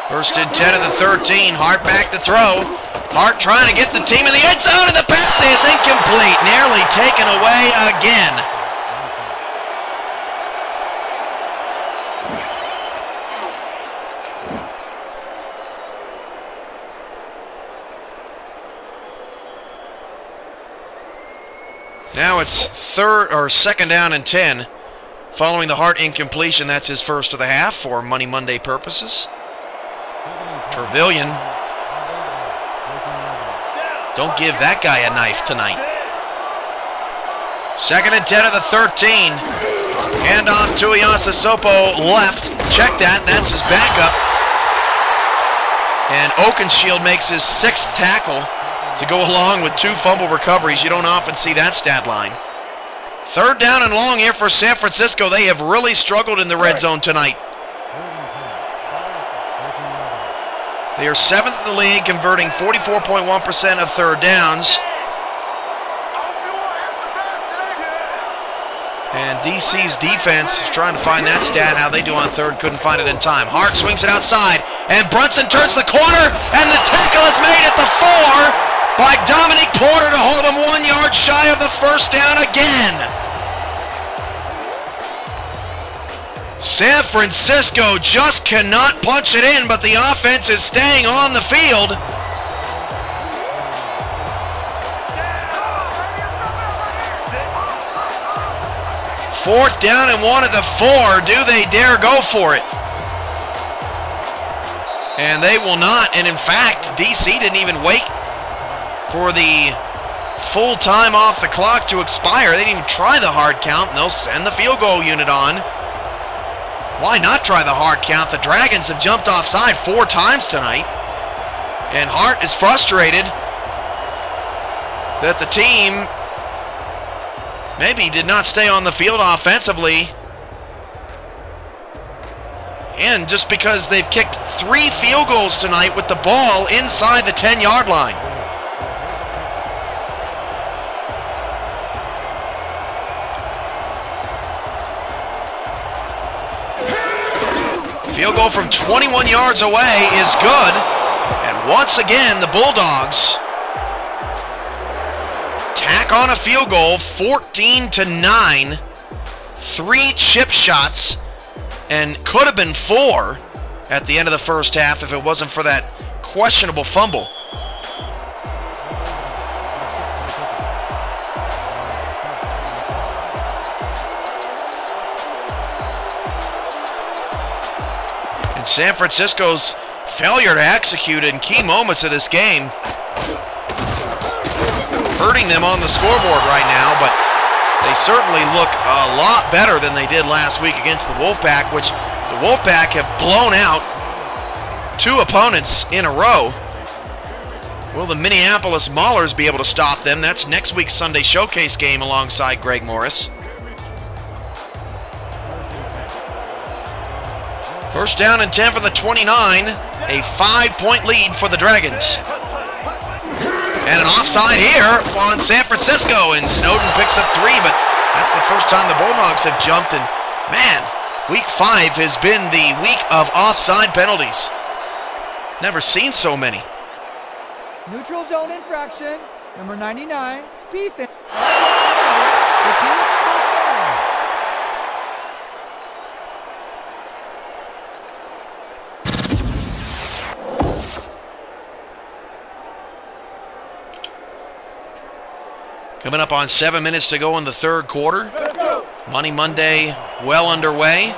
First and 10 of the 13. Hart back to throw. Hart trying to get the team in the end zone, and the pass is incomplete. Nearly taken away again. Now it's 2nd down and 10. Following the Hart incompletion, that's his first of the half for Money Monday purposes. Trevelyan. Don't give that guy a knife tonight. 2nd and 10 of the 13. Handoff to Tuiasosopo left. Check that. That's his backup. And Oakenshield makes his 6th tackle to go along with 2 fumble recoveries. You don't often see that stat line. 3rd down and long here for San Francisco. They have really struggled in the red zone tonight. They are 7th in the league, converting 44.1% of 3rd downs. And DC's defense is trying to find that stat, how they do on 3rd, couldn't find it in time. Hart swings it outside, and Brunson turns the corner, and the tackle is made at the 4 by Dominic Porter to hold him 1 yard shy of the 1st down again. San Francisco just cannot punch it in, but the offense is staying on the field. Fourth down and 1 at the 4. Do they dare go for it? And they will not. And in fact, DC didn't even wait for the full time off the clock to expire. They didn't even try the hard count, and they'll send the field goal unit on. Why not try the hard count? The Dragons have jumped offside 4 times tonight. And Hart is frustrated that the team maybe did not stay on the field offensively. And just because they've kicked 3 field goals tonight with the ball inside the 10-yard line. Field goal from 21 yards away is good. And once again, the Bulldogs tack on a field goal, 14-9. 3 chip shots, and could have been 4 at the end of the first half if it wasn't for that questionable fumble. And San Francisco's failure to execute in key moments of this game hurting them on the scoreboard right now, but they certainly look a lot better than they did last week against the Wolfpack, which the Wolfpack have blown out 2 opponents in a row. Will the Minneapolis Maulers be able to stop them? That's next week's Sunday Showcase game alongside Greg Morris. First down and 10 for the 29, a 5-point lead for the Dragons. And an offside here on San Francisco, and Snowden picks up 3, but that's the first time the Bulldogs have jumped, and man, week 5 has been the week of offside penalties. Never seen so many. Neutral zone infraction, number 99, defense. Coming up on 7 minutes to go in the third quarter. Money Monday well underway.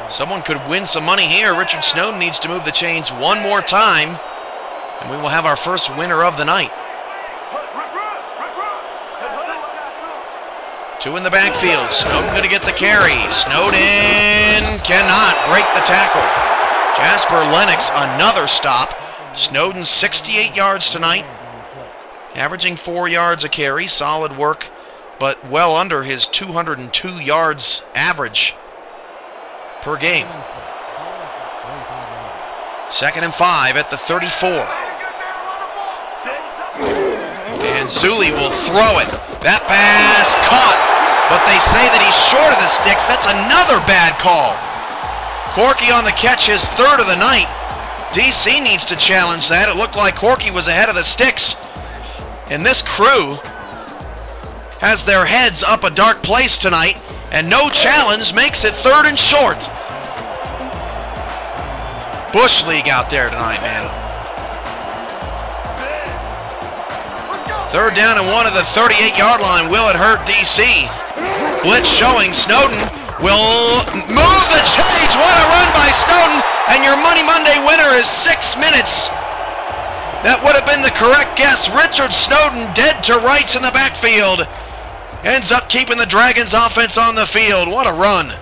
Someone could win some money here. Richard Snowden needs to move the chains one more time, and we will have our first winner of the night. 2 in the backfield. Snowden going to get the carry. Snowden cannot break the tackle. Jasper Lennox, another stop. Snowden 68 yards tonight, averaging 4 yards a carry. Solid work, but well under his 202 yards average per game. 2nd and 5 at the 34. And Zuli will throw it. That pass caught, but they say that he's short of the sticks. That's another bad call. Corky on the catch, his 3rd of the night. DC needs to challenge that. It looked like Corky was ahead of the sticks. And this crew has their heads up a dark place tonight, and no challenge makes it 3rd and short. Bush League out there tonight, man. 3rd down and 1 at the 38-yard line. Will it hurt DC? Blitz showing. Snowden will move the chains. What a run by Snowden, and your Money Monday winner is 6 minutes. That would have been the correct guess. Richard Snowden dead to rights in the backfield. Ends up keeping the Dragons offense on the field. What a run.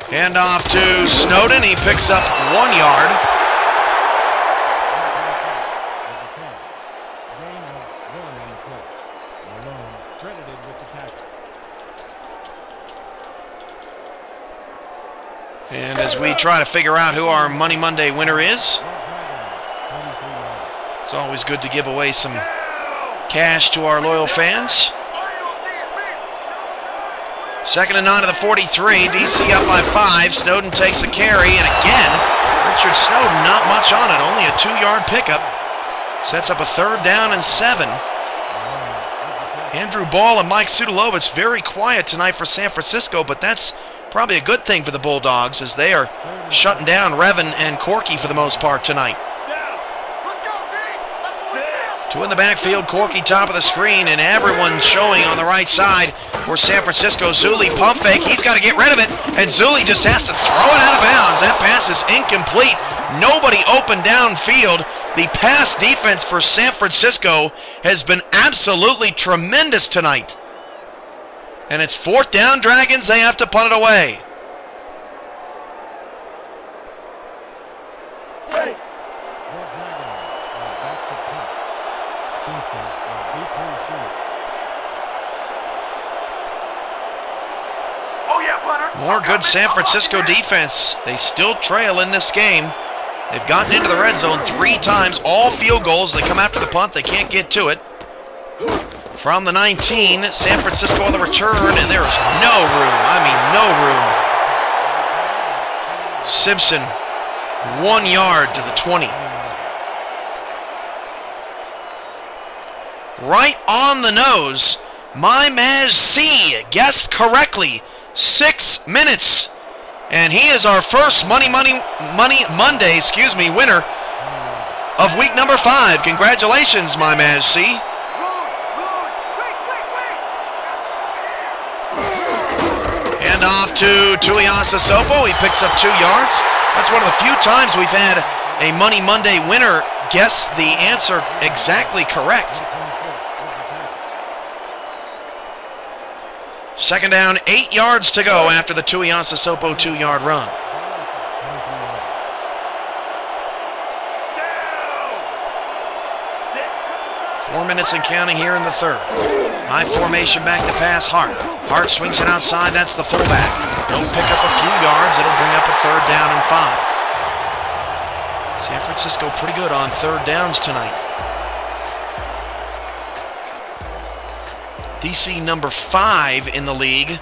Hand off to Snowden. He picks up 1 yard. And as we try to figure out who our Money Monday winner is, it's always good to give away some cash to our loyal fans. 2nd and 9 to the 43. DC up by 5. Snowden takes a carry, and again, Richard Snowden not much on it. Only a 2-yard pickup. Sets up a 3rd down and 7. Andrew Ball and Mike Sudelovich very quiet tonight for San Francisco, but that's probably a good thing for the Bulldogs, as they are shutting down Revan and Corky for the most part tonight. 2 in the backfield, Corky top of the screen, and everyone showing on the right side for San Francisco. Zuli pump fake, he's got to get rid of it, and Zuli just has to throw it out of bounds. That pass is incomplete. Nobody open downfield. The pass defense for San Francisco has been absolutely tremendous tonight. And it's 4th down, Dragons. They have to punt it away. More good San Francisco defense. They still trail in this game. They've gotten into the red zone 3 times. All field goals. They come after the punt. They can't get to it. From the 19, San Francisco on the return, and there is no room. I mean, no room. Simpson, 1 yard to the 20. right on the nose. My Maj C guessed correctly. 6 minutes. And he is our first Money Monday, winner of week number 5. Congratulations, My Maj C. Hand off to Tuiasa Sopo. He picks up 2 yards. That's one of the few times we've had a Money Monday winner guess the answer exactly correct. Second down, 8 yards to go after the Tuiasa Sopo 2-yard run. Down. 4 minutes and counting here in the third. High formation back to pass, Hart. Hart swings it outside, that's the fullback. He'll pick up a few yards, it'll bring up a 3rd down and 5. San Francisco pretty good on 3rd downs tonight. DC number 5 in the league.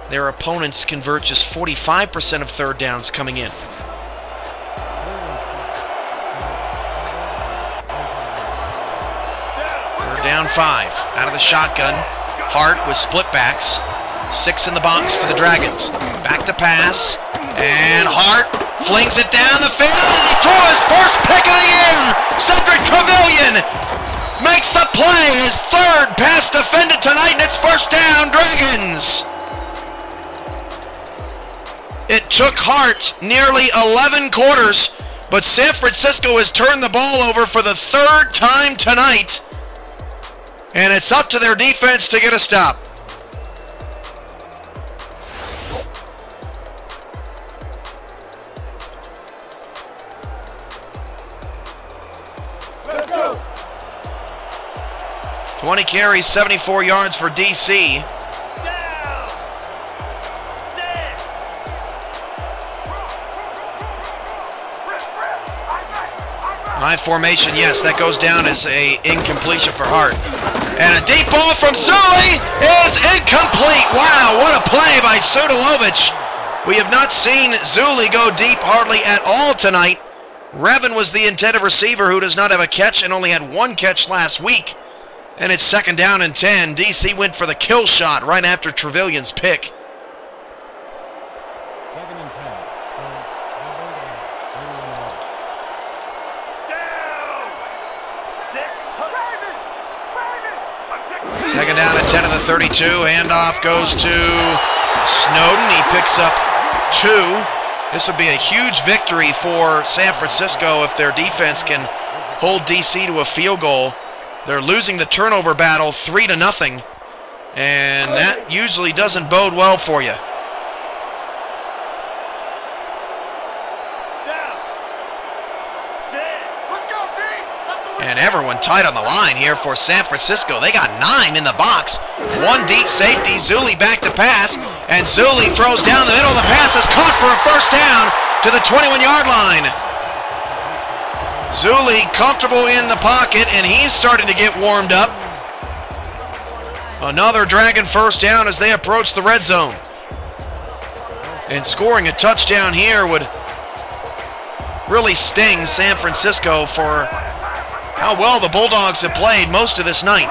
Their opponents convert just 45% of 3rd downs coming in. 3rd down 5. Out of the shotgun. Hart with split backs. 6 in the box for the Dragons. Back to pass. And Hart flings it down the field. He threw his first pick of the year. Cedric Trevelyan makes the play, his 3rd pass defended tonight, and it's 1st down, Dragons. It took Hart nearly 11 quarters, but San Francisco has turned the ball over for the 3rd time tonight, and it's up to their defense to get a stop. Let's go. 20 carries, 74 yards for DC. High formation, yes, that goes down as a incompletion for Hart. And a deep ball from Zuli is incomplete. Wow, what a play by Sudelovich. We have not seen Zuli go deep hardly at all tonight. Revin was the intended receiver who does not have a catch and only had 1 catch last week. And it's 2nd down and 10. DC went for the kill shot right after Trevelyan's pick. 2nd and 10. Second down and 10 of the 32. Handoff goes to Snowden. He picks up 2. This would be a huge victory for San Francisco if their defense can hold DC to a field goal. They're losing the turnover battle 3-0, and that usually doesn't bode well for you. And everyone tight on the line here for San Francisco. They got 9 in the box. 1 deep safety. Zuli back to pass. And Zuli throws down the middle. The pass is caught for a 1st down to the 21-yard line. Zuli comfortable in the pocket, and he's starting to get warmed up. Another Dragon 1st down as they approach the red zone. And scoring a touchdown here would really sting San Francisco for how well the Bulldogs have played most of this night.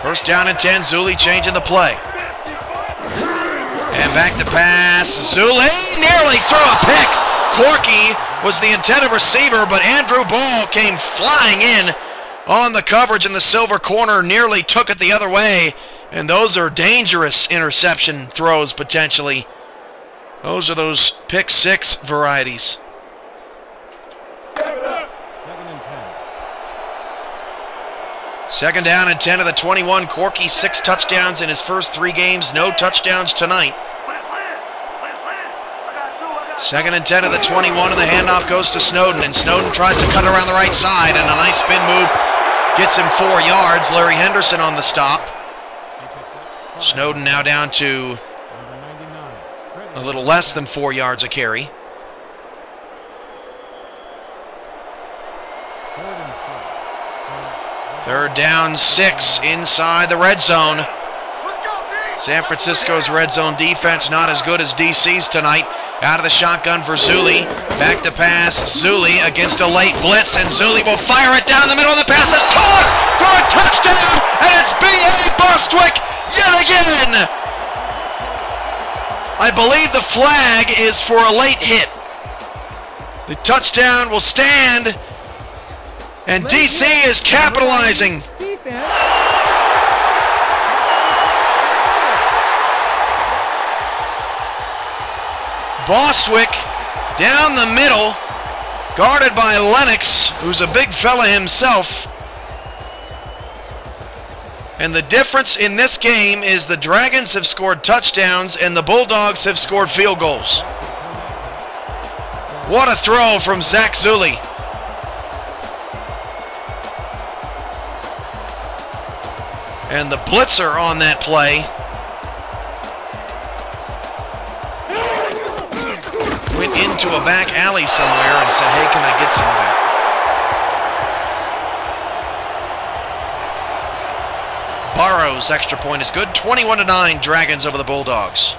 1st down and 10, Zuli changing the play. And back to pass, Zuli nearly threw a pick. Corky was the intended receiver, but Andrew Ball came flying in on the coverage in the silver corner, nearly took it the other way. And those are dangerous interception throws potentially. Those are those pick 6 varieties. 2nd down and 10 of the 21. Corky 6 touchdowns in his first 3 games. No touchdowns tonight. 2nd and 10 of the 21, and the handoff goes to Snowden. And Snowden tries to cut around the right side, and a nice spin move gets him 4 yards. Larry Henderson on the stop. Snowden now down to a little less than 4 yards a carry. 3rd down 6 inside the red zone. San Francisco's red zone defense not as good as DC's tonight. Out of the shotgun for Zuli. Back to pass. Zuli against a late blitz, and Zuli will fire it down the middle of the pass. It's caught for a touchdown, and it's B.A. Bostwick yet again. I believe the flag is for a late hit. The touchdown will stand, and D.C. is capitalizing. Bostwick down the middle, guarded by Lennox, who's a big fella himself. And the difference in this game is the Dragons have scored touchdowns and the Bulldogs have scored field goals. What a throw from Zach Zuli. And the blitzer on that play went into a back alley somewhere and said, hey, can I get some of that? Barrow's extra point is good. 21-9 Dragons over the Bulldogs.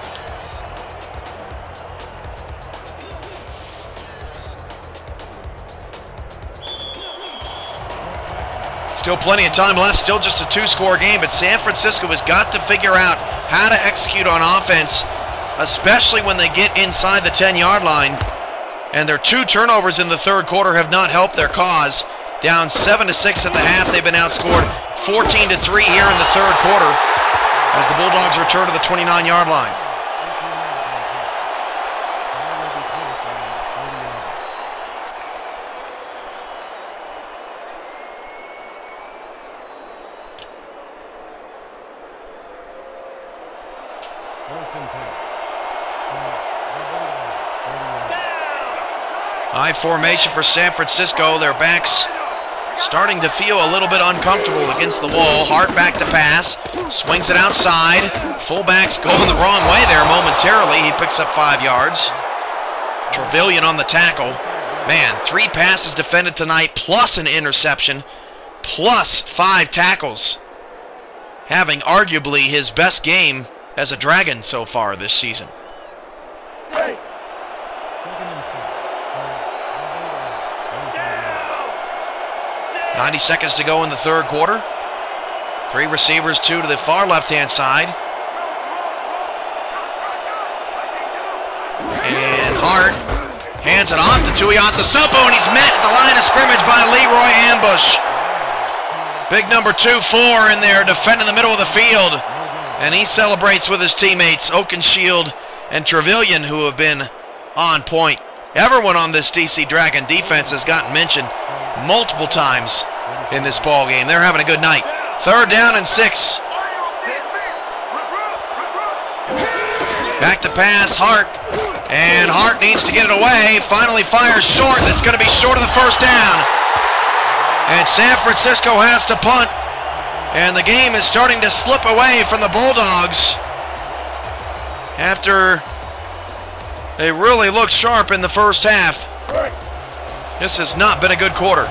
Still plenty of time left, still just a 2-score game, but San Francisco has got to figure out how to execute on offense, especially when they get inside the 10-yard line. And their 2 turnovers in the third quarter have not helped their cause. Down 7-6 at the half, they've been outscored 14-3 here in the third quarter as the Bulldogs return to the 29-yard line. High formation for San Francisco. Their backs starting to feel a little bit uncomfortable against the wall. Hart back to pass. Swings it outside. Fullback's going the wrong way there momentarily. He picks up 5 yards. Trevelyan on the tackle. Man, 3 passes defended tonight, plus an interception, plus 5 tackles. Having arguably his best game as a Dragon so far this season. 90 seconds to go in the third quarter. 3 receivers, 2 to the far left-hand side. And Hart hands it off to Tuiasosopo, and he's met at the line of scrimmage by Leroy Ambush. Big number 2-4 in there defending the middle of the field. And he celebrates with his teammates, Oakenshield and Trevelyan, who have been on point. Everyone on this DC Dragon defense has gotten mentioned multiple times in this ball game. They're having a good night. 3rd down and 6. Back to pass, Hart. And Hart needs to get it away. Finally fires short. That's going to be short of the first down. And San Francisco has to punt. And the game is starting to slip away from the Bulldogs after they really looked sharp in the first half. This has not been a good quarter.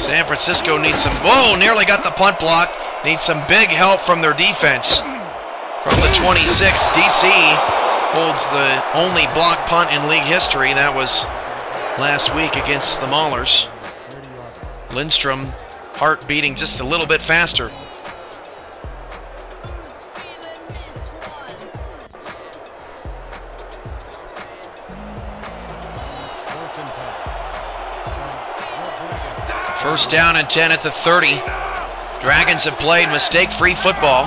San Francisco needs some, nearly got the punt block. Needs some big help from their defense. From the 26, DC holds the only block punt in league history. That was last week against the Maulers. Lindstrom, Hart beating just a little bit faster. First down and 10 at the 30. Dragons have played mistake-free football.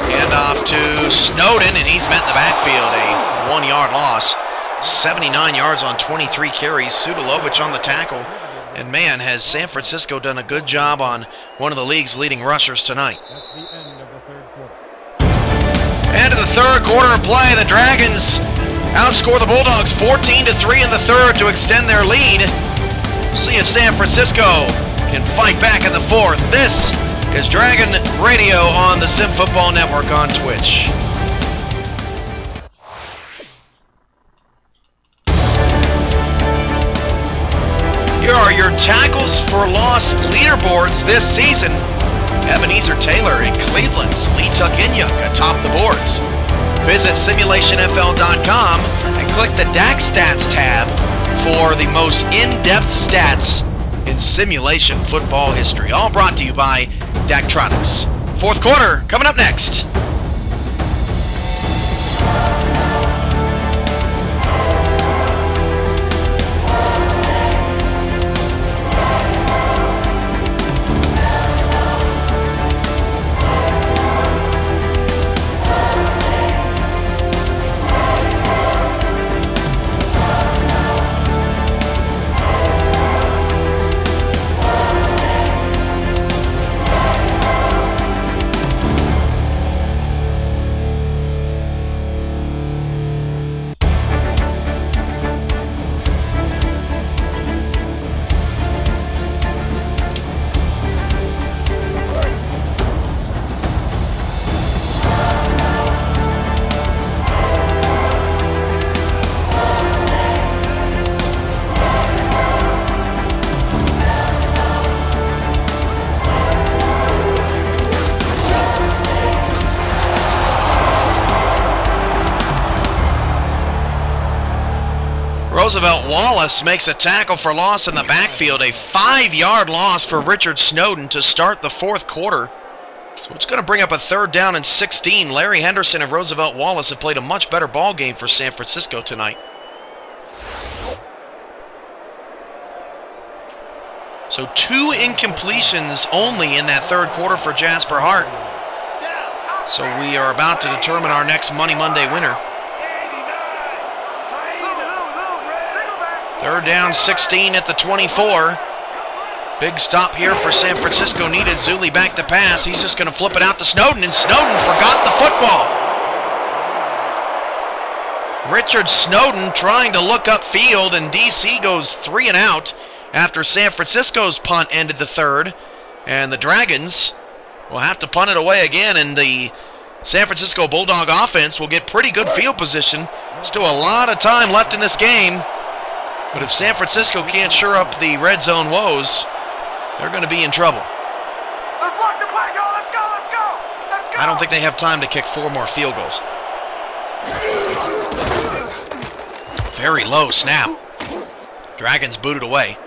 Hand off to Snowden, and he's met in the backfield. A 1-yard loss. 79 yards on 23 carries. Sudalovich on the tackle. And man, has San Francisco done a good job on one of the league's leading rushers tonight. That's the end of the third quarter. End of the third quarter of play. The Dragons outscore the Bulldogs 14-3 in the third to extend their lead. See if San Francisco can fight back in the fourth. This is Dragon Radio on the Sim Football Network on Twitch. are your tackles for loss leaderboards this season. Ebenezer Taylor in Cleveland's Lee Tuck-Inyuk atop the boards. Visit simulationfl.com and click the DAC Stats tab for the most in-depth stats in simulation football history. All brought to you by Daktronics. Fourth quarter coming up next. Roosevelt Wallace makes a tackle for loss in the backfield, a 5-yard loss for Richard Snowden to start the fourth quarter. So it's going to bring up a 3rd down and 16. Larry Henderson and Roosevelt Wallace have played a much better ball game for San Francisco tonight. So 2 incompletions only in that third quarter for Jasper Hart. So we are about to determine our next Money Monday winner. 3rd down, 16 at the 24. Big stop here for San Francisco. Needed Zuli back to pass. He's just going to flip it out to Snowden, and Snowden forgot the football. Richard Snowden trying to look upfield, and D.C. goes 3 and out after San Francisco's punt ended the third. And the Dragons will have to punt it away again, and the San Francisco Bulldog offense will get pretty good field position. Still a lot of time left in this game. But if San Francisco can't shore up the red zone woes, they're going to be in trouble. I don't think they have time to kick 4 more field goals. Very low snap. Dragons booted away.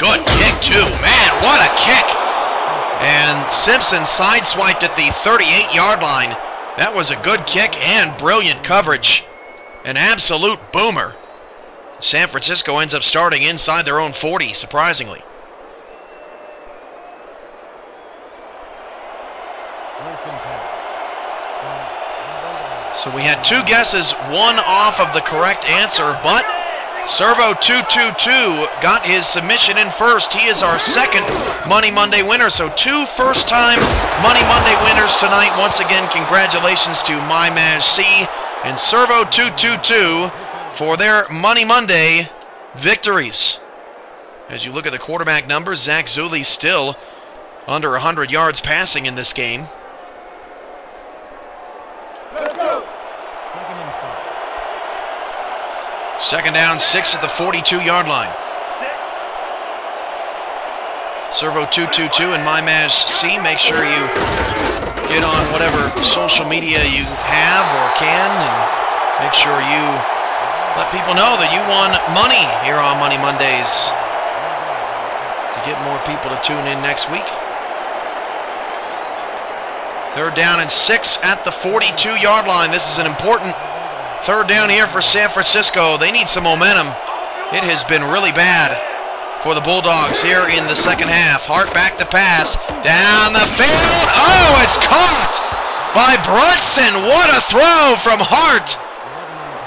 Good kick, too. Man, what a kick. And Simpson sideswiped at the 38-yard line. That was a good kick and brilliant coverage. An absolute boomer. San Francisco ends up starting inside their own 40, surprisingly. So we had 2 guesses, 1 off of the correct answer, but Servo222 got his submission in first. He is our second Money Monday winner, so 2 first-time Money Monday winners tonight. Once again, congratulations to MyMaj-C and Servo222 for their Money Monday victories. As you look at the quarterback numbers, Zach Zuli still under 100 yards passing in this game. Let's go. 2nd down, 6 at the 42-yard line. Servo222 and MyMaj-C, make sure you get on whatever social media you have or can, and make sure you let people know that you won money here on Money Mondays to get more people to tune in next week. 3rd down and 6 at the 42-yard line. This is an important 3rd down here for San Francisco. They need some momentum. It has been really bad for the Bulldogs here in the second half. Hart back to pass. Down the field. Oh, it's caught by Brunson. What a throw from Hart.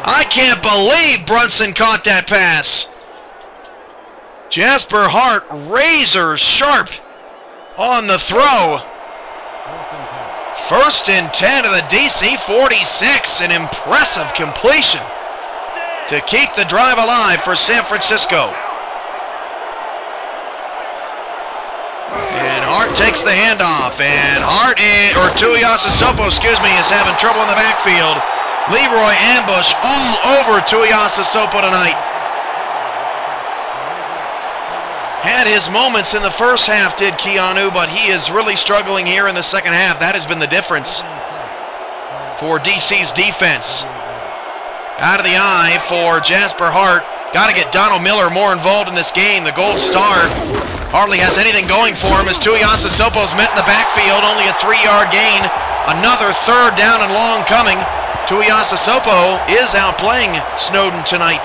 I can't believe Brunson caught that pass. Jasper Hart, razor sharp on the throw. 1st and 10 of the DC 46. An impressive completion to keep the drive alive for San Francisco. And Hart takes the handoff, and Tuiasosopo, is having trouble in the backfield. Leroy Ambush all over Tuiasosopo tonight. Had his moments in the first half, did Keanu, but he is really struggling here in the second half. That has been the difference for DC's defense. Out of the eye for Jasper Hart. Got to get Donald Miller more involved in this game. The Gold Star hardly has anything going for him as Tuiasosopo's met in the backfield. Only a 3-yard gain. Another third down and long coming. Tuiasosopo is outplaying Snowden tonight,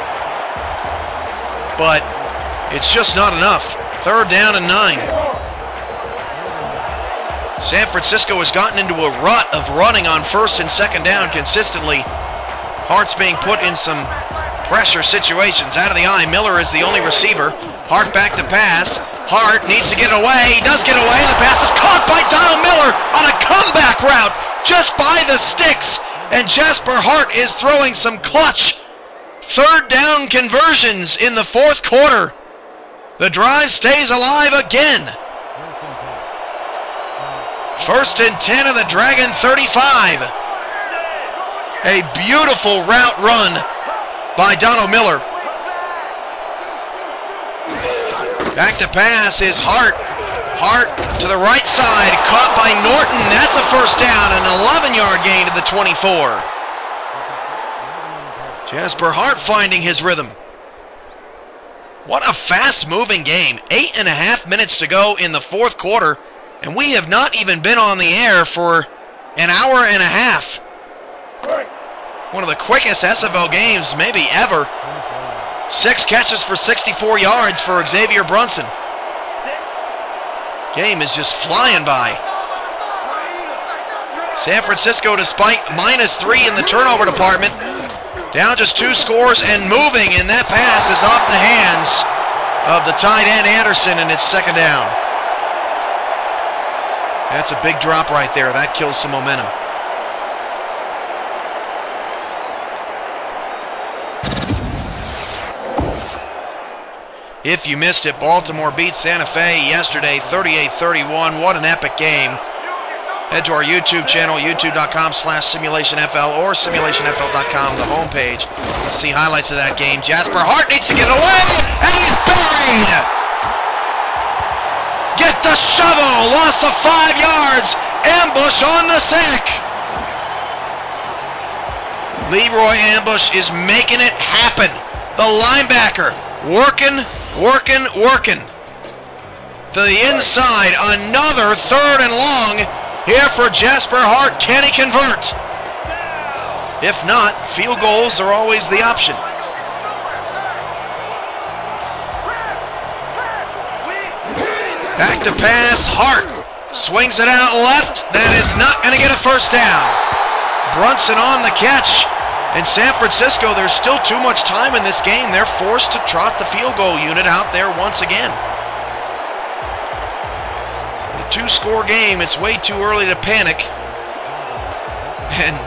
but it's just not enough. Third down and 9. San Francisco has gotten into a rut of running on first and second down consistently. Hart's being put in some pressure situations. Out of the eye, Miller is the only receiver. Hart back to pass. Hart needs to get away. He does get away. The pass is caught by Donald Miller on a comeback route just by the sticks. And Jasper Hart is throwing some clutch third down conversions in the fourth quarter. The drive stays alive again. First and 10 of the Dragon 35. A beautiful route run by Donald Miller. Back to pass is Hart. Hart to the right side, caught by Norton. That's a first down, an 11-yard gain to the 24. Jasper Hart finding his rhythm. What a fast-moving game. 8.5 minutes to go in the fourth quarter, and we have not even been on the air for an hour and a half. One of the quickest SFL games maybe ever. 6 catches for 64 yards for Xavier Brunson. Game is just flying by. San Francisco, despite -3 in the turnover department, down just 2 scores and moving, and that pass is off the hands of the tight end Anderson, and it's second down. That's a big drop right there. That kills some momentum. If you missed it, Baltimore beat Santa Fe yesterday, 38-31. What an epic game. Head to our YouTube channel, youtube.com/simulationfl or simulationfl.com, the homepage, to see highlights of that game. Jasper Hart needs to get away, and he's buried! Get the shovel! Loss of 5 yards! Ambush on the sack! Leroy Ambush is making it happen. The linebacker working. To the inside, another third and long here for Jasper Hart. Can he convert? If not, field goals are always the option. Back to pass, Hart swings it out left. That is not going to get a first down. Brunson on the catch. In San Francisco, there's still too much time in this game. They're forced to trot the field goal unit out there once again. A 2-score game, it's way too early to panic. And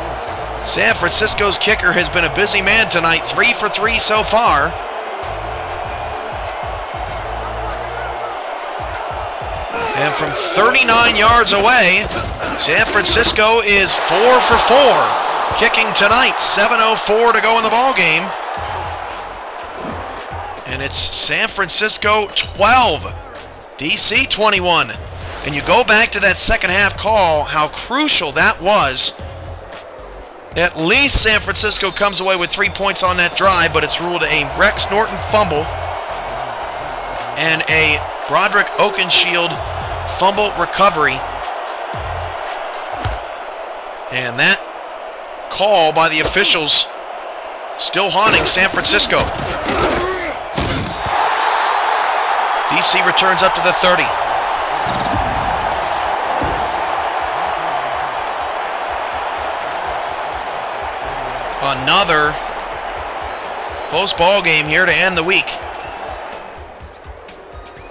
San Francisco's kicker has been a busy man tonight, 3 for 3 so far. And from 39 yards away, San Francisco is 4 for 4. Kicking tonight, 7:04 to go in the ball game. And it's San Francisco 12, DC 21. And you go back to that second half call, how crucial that was. At least San Francisco comes away with 3 points on that drive, but it's ruled a Rex Norton fumble and a Broderick Oakenshield fumble recovery. And that call by the officials still haunting San Francisco. DC returns up to the 30. Another close ball game here to end the week.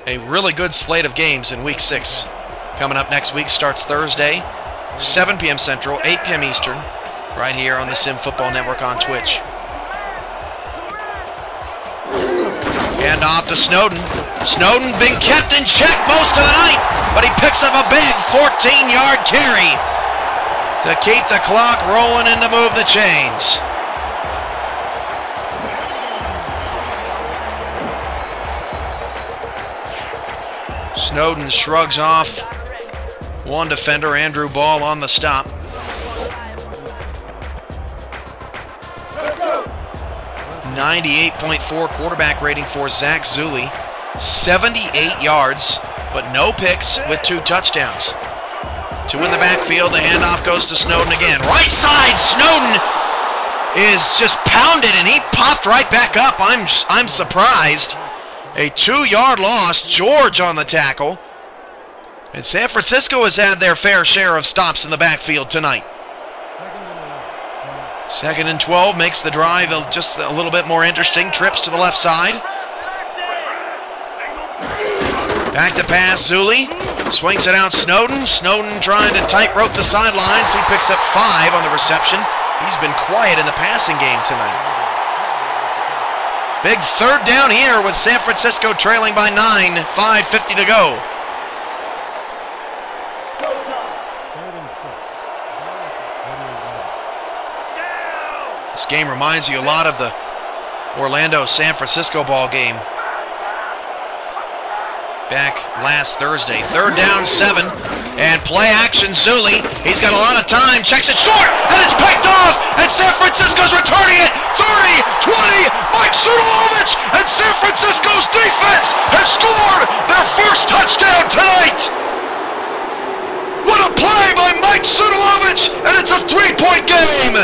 A really good slate of games in week 6. Coming up next week starts Thursday, 7 p.m. Central, 8 p.m. Eastern, right here on the Sim Football Network on Twitch. Hand off to Snowden. Snowden been kept in check most of the night, but he picks up a big 14-yard carry to keep the clock rolling and to move the chains. Snowden shrugs off one defender, Andrew Ball, on the stop. .98.4 quarterback rating for Zach Zulli. 78 yards, but no picks with 2 touchdowns. To win the backfield, the handoff goes to Snowden again. Right side, Snowden is just pounded, and he popped right back up. I'm surprised. A 2-yard loss. George on the tackle. And San Francisco has had their fair share of stops in the backfield tonight. 2nd and 12 makes the drive just a little bit more interesting. Trips to the left side. Back to pass, Zulli. Swings it out, Snowden. Snowden trying to tightrope the sidelines. He picks up 5 on the reception. He's been quiet in the passing game tonight. Big 3rd down here with San Francisco trailing by 9. 5:50 to go. This game reminds you a lot of the Orlando-San Francisco ball game back last Thursday. 3rd down, 7, and play action, Zulli. He's got a lot of time, checks it short, and it's picked off, and San Francisco's returning it. 30, 20, Mike Sudolovich, and San Francisco's defense has scored their first touchdown tonight. What a play by Mike Sudolovich, and it's a 3-point game.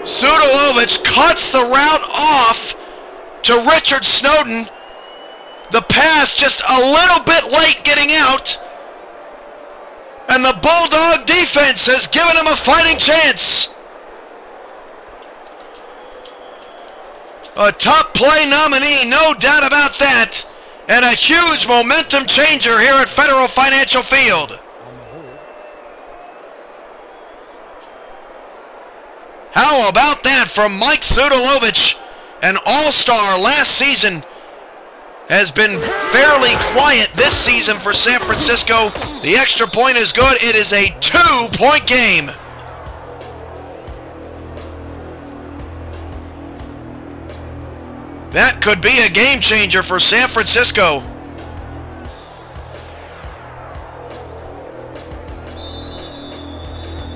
Sudolovich cuts the route off to Richard Snowden. The pass just a little bit late getting out. And the Bulldog defense has given him a fighting chance. A top play nominee, no doubt about that. And a huge momentum changer here at Federal Financial Field. How about that from Mike Sudolovich? An all-star last season, has been fairly quiet this season for San Francisco. The extra point is good. It is a 2-point game. That could be a game changer for San Francisco.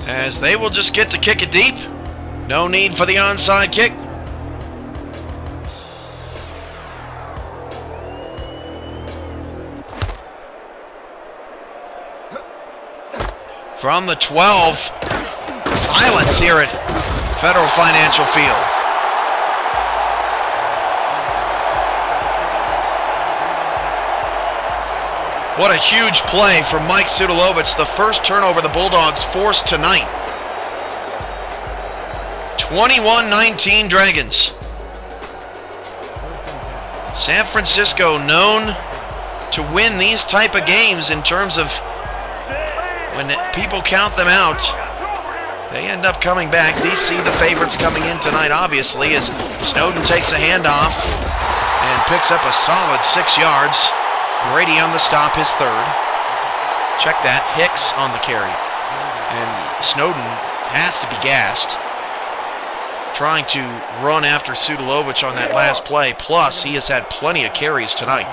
As they will just get to kick it deep. No need for the onside kick. From the 12, silence here at Federal Financial Field. What a huge play from Mike Sudolovich, the first turnover the Bulldogs forced tonight. 21-19 Dragons. San Francisco known to win these type of games in terms of when people count them out, they end up coming back. DC, the favorites coming in tonight, obviously, as Snowden takes a handoff and picks up a solid 6 yards. Brady on the stop, his 3rd. Check that, Hicks on the carry. And Snowden has to be gassed, trying to run after Sudolovich on that last play. Plus, he has had plenty of carries tonight.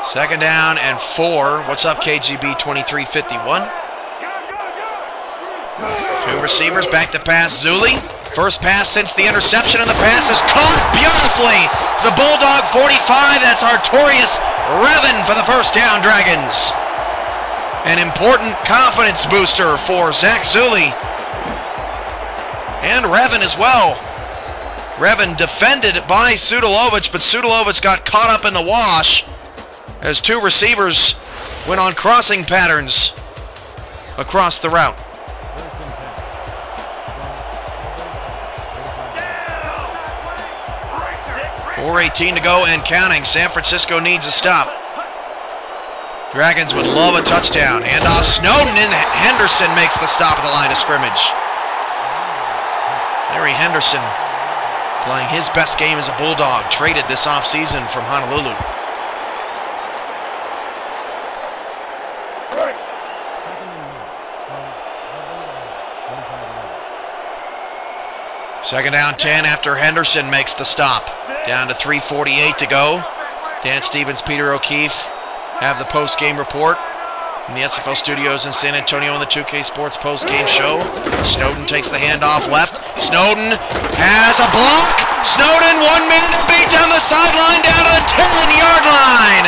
Second down and 4. What's up, KGB 2351? 2 receivers, back to pass, Zulli. First pass since the interception, and the pass is caught beautifully. The Bulldog 45, that's Artorius Revan for the first down, Dragons. An important confidence booster for Zach Zulli. And Revan as well. Revan defended by Sudolovich, but Sudolovich got caught up in the wash as 2 receivers went on crossing patterns across the route. 4:18 to go and counting. San Francisco needs a stop. Dragons would love a touchdown. Handoff Snowden, and Henderson makes the stop at the line of scrimmage. Larry Henderson playing his best game as a Bulldog, traded this offseason from Honolulu. Second down 10 after Henderson makes the stop. Down to 3:48 to go. Dan Stevens, Peter O'Keefe have the post-game report in the SFL studios in San Antonio on the 2K Sports post-game show. Snowden takes the handoff left. Snowden has a block. Snowden, 1 man to beat down the sideline, down to the 10-yard line.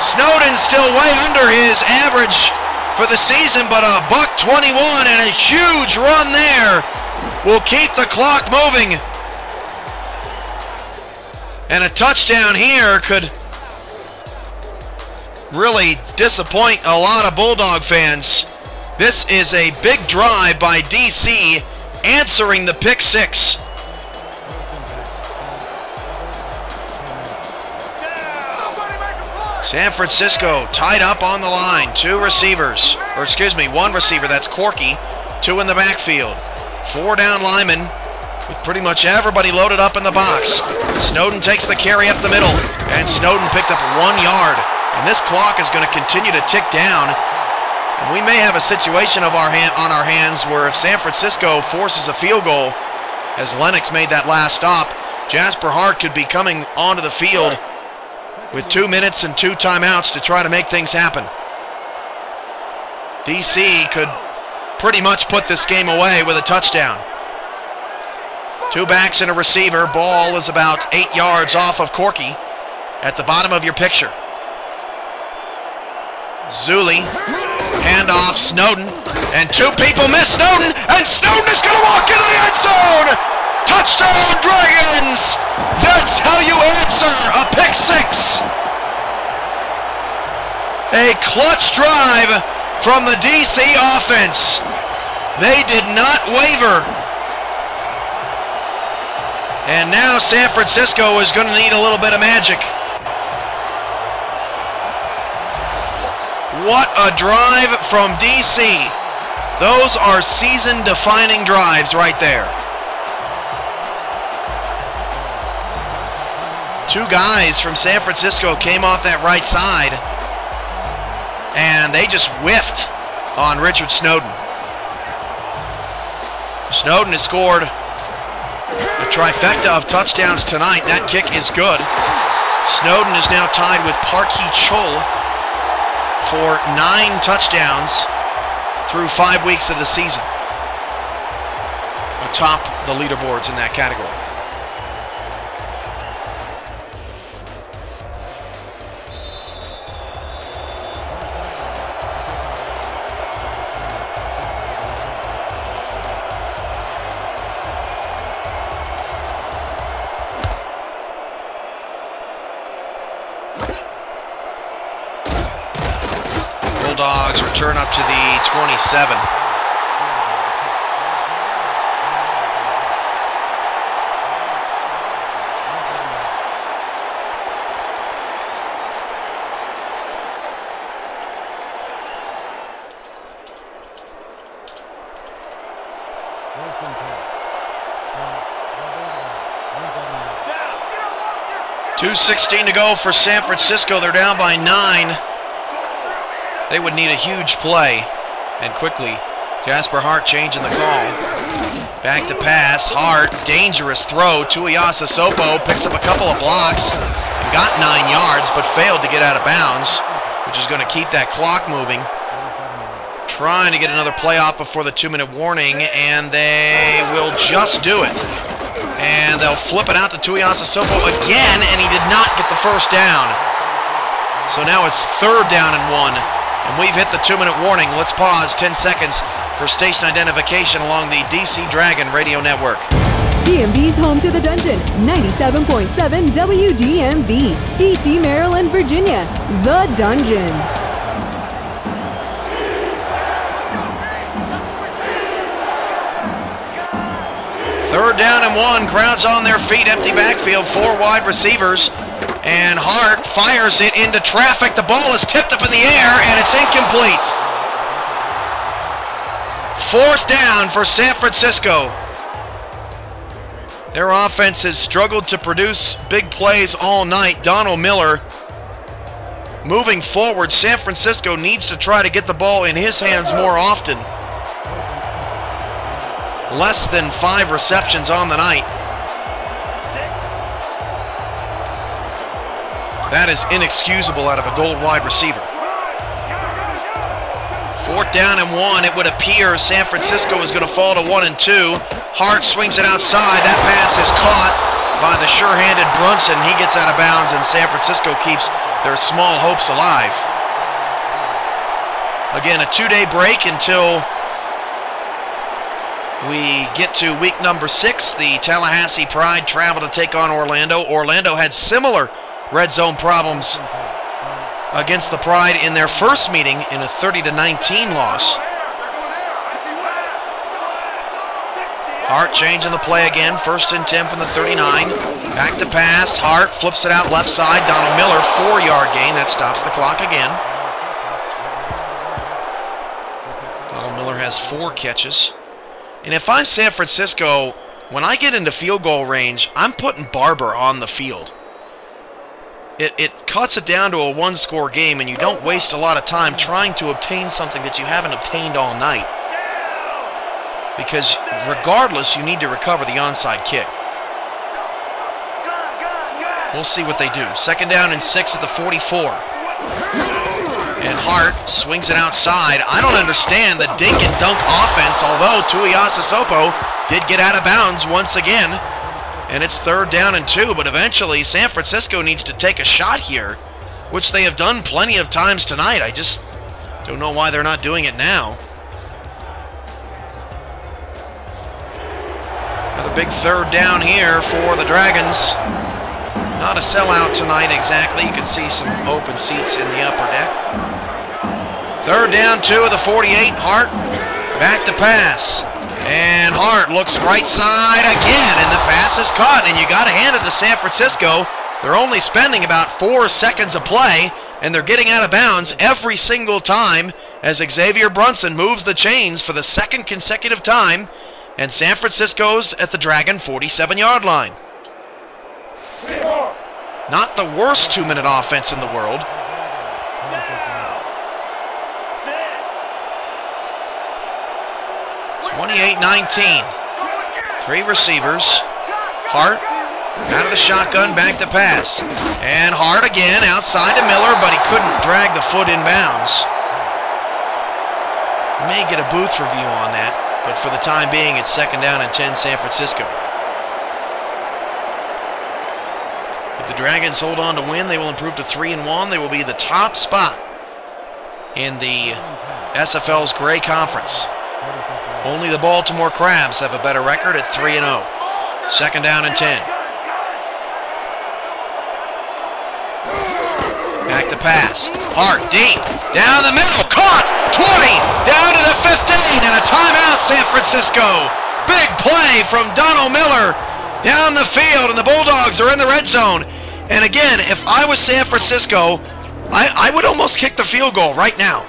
Snowden still way under his average for the season, but a $1.21 and a huge run there will keep the clock moving. And a touchdown here could really disappoint a lot of Bulldog fans. This is a big drive by DC, answering the pick six. San Francisco tied up on the line. One receiver, that's Corky. Two in the backfield. 4 down linemen with pretty much everybody loaded up in the box. Snowden takes the carry up the middle, and Snowden picked up 1 yard. And this clock is going to continue to tick down. And we may have a situation on our hands where if San Francisco forces a field goal, as Lennox made that last stop, Jasper Hart could be coming onto the field with 2 minutes and 2 timeouts to try to make things happen. DC could pretty much put this game away with a touchdown. 2 backs and a receiver. Ball is about 8 yards off of Corky at the bottom of your picture. Zuli, handoff, Snowden, and 2 people miss Snowden, and Snowden is going to walk into the end zone! Touchdown, Dragons! That's how you answer a pick six! A clutch drive from the DC offense. They did not waver. And now San Francisco is going to need a little bit of magic. What a drive from DC. Those are season-defining drives right there. 2 guys from San Francisco came off that right side, and they just whiffed on Richard Snowden. Snowden has scored a trifecta of touchdowns tonight. That kick is good. Snowden is now tied with Parkey Chol for 9 touchdowns through 5 weeks of the season, atop the leaderboards in that category. Bulldogs return up to the 27. .216 to go for San Francisco. They're down by 9. They would need a huge play, and quickly. Jasper Hart changing the call. Back to pass. Hart, dangerous throw. Tuiasa Sopo picks up a couple of blocks and got 9 yards, but failed to get out of bounds, which is going to keep that clock moving. Trying to get another play off before the 2-minute warning, and they will just do it. And they'll flip it out to Tuiasa Sopo again, and he did not get the first down. So now it's 3rd down and 1. And we've hit the 2-minute warning. Let's pause 10 seconds for station identification along the DC Dragon radio network. DMV's home to the Dungeon, 97.7 WDMV, DC, Maryland, Virginia. The Dungeon. Third down and 1. Crowds on their feet. Empty backfield. 4 wide receivers. And Hart fires it into traffic. The ball is tipped up in the air, and it's incomplete. 4th down for San Francisco. Their offense has struggled to produce big plays all night. Donald Miller moving forward. San Francisco needs to try to get the ball in his hands more often. less than 5 receptions on the night. That is inexcusable out of a gold wide receiver. 4th down and 1. It would appear San Francisco is going to fall to 1 and 2. Hart swings it outside. That pass is caught by the sure-handed Brunson. He gets out of bounds, and San Francisco keeps their small hopes alive. Again, a 2-day break until we get to week number 6. The Tallahassee Pride travel to take on Orlando. Orlando had similar red zone problems against the Pride in their first meeting in a 30-19 loss. Hart changing the play again. 1st and 10 from the 39. Back to pass. Hart flips it out left side. Donald Miller, 4-yard gain. That stops the clock again. Donald Miller has 4 catches. And if I'm San Francisco, when I get into field goal range, I'm putting Barber on the field. It cuts it down to a 1-score game, and you don't waste a lot of time trying to obtain something that you haven't obtained all night. Because regardless, you need to recover the onside kick. We'll see what they do. 2nd down and 6 at the 44. And Hart swings it outside. I don't understand the dink and dunk offense, although Tuiasosopo did get out of bounds once again. And it's 3rd down and 2, but eventually San Francisco needs to take a shot here, which they have done plenty of times tonight. I just don't know why they're not doing it now. Another big 3rd down here for the Dragons. Not a sellout tonight exactly. You can see some open seats in the upper deck. 3rd down, 2 of the 48. Hart back to pass. And Hart looks right side again, and the pass is caught. And you got to hand it to San Francisco. They're only spending about 4 seconds of play, and they're getting out of bounds every single time as Xavier Brunson moves the chains for the 2nd consecutive time. And San Francisco's at the Dragon 47-yard line. Not the worst 2-minute offense in the world. 28-19. 3 receivers. Hart out of the shotgun, back to pass. And Hart again outside to Miller, but he couldn't drag the foot in bounds. May get a booth review on that, but for the time being, it's 2nd down and 10 San Francisco. If the Dragons hold on to win, they will improve to 3-1. They will be the top spot in the SFL's Gray Conference. Only the Baltimore Crabs have a better record at 3-0. 2nd down and 10. Back to pass. Hart deep. Down the middle. Caught. 20. Down to the 15. And a timeout, San Francisco. Big play from Donald Miller down the field. And the Bulldogs are in the red zone. And again, if I was San Francisco, I would almost kick the field goal right now.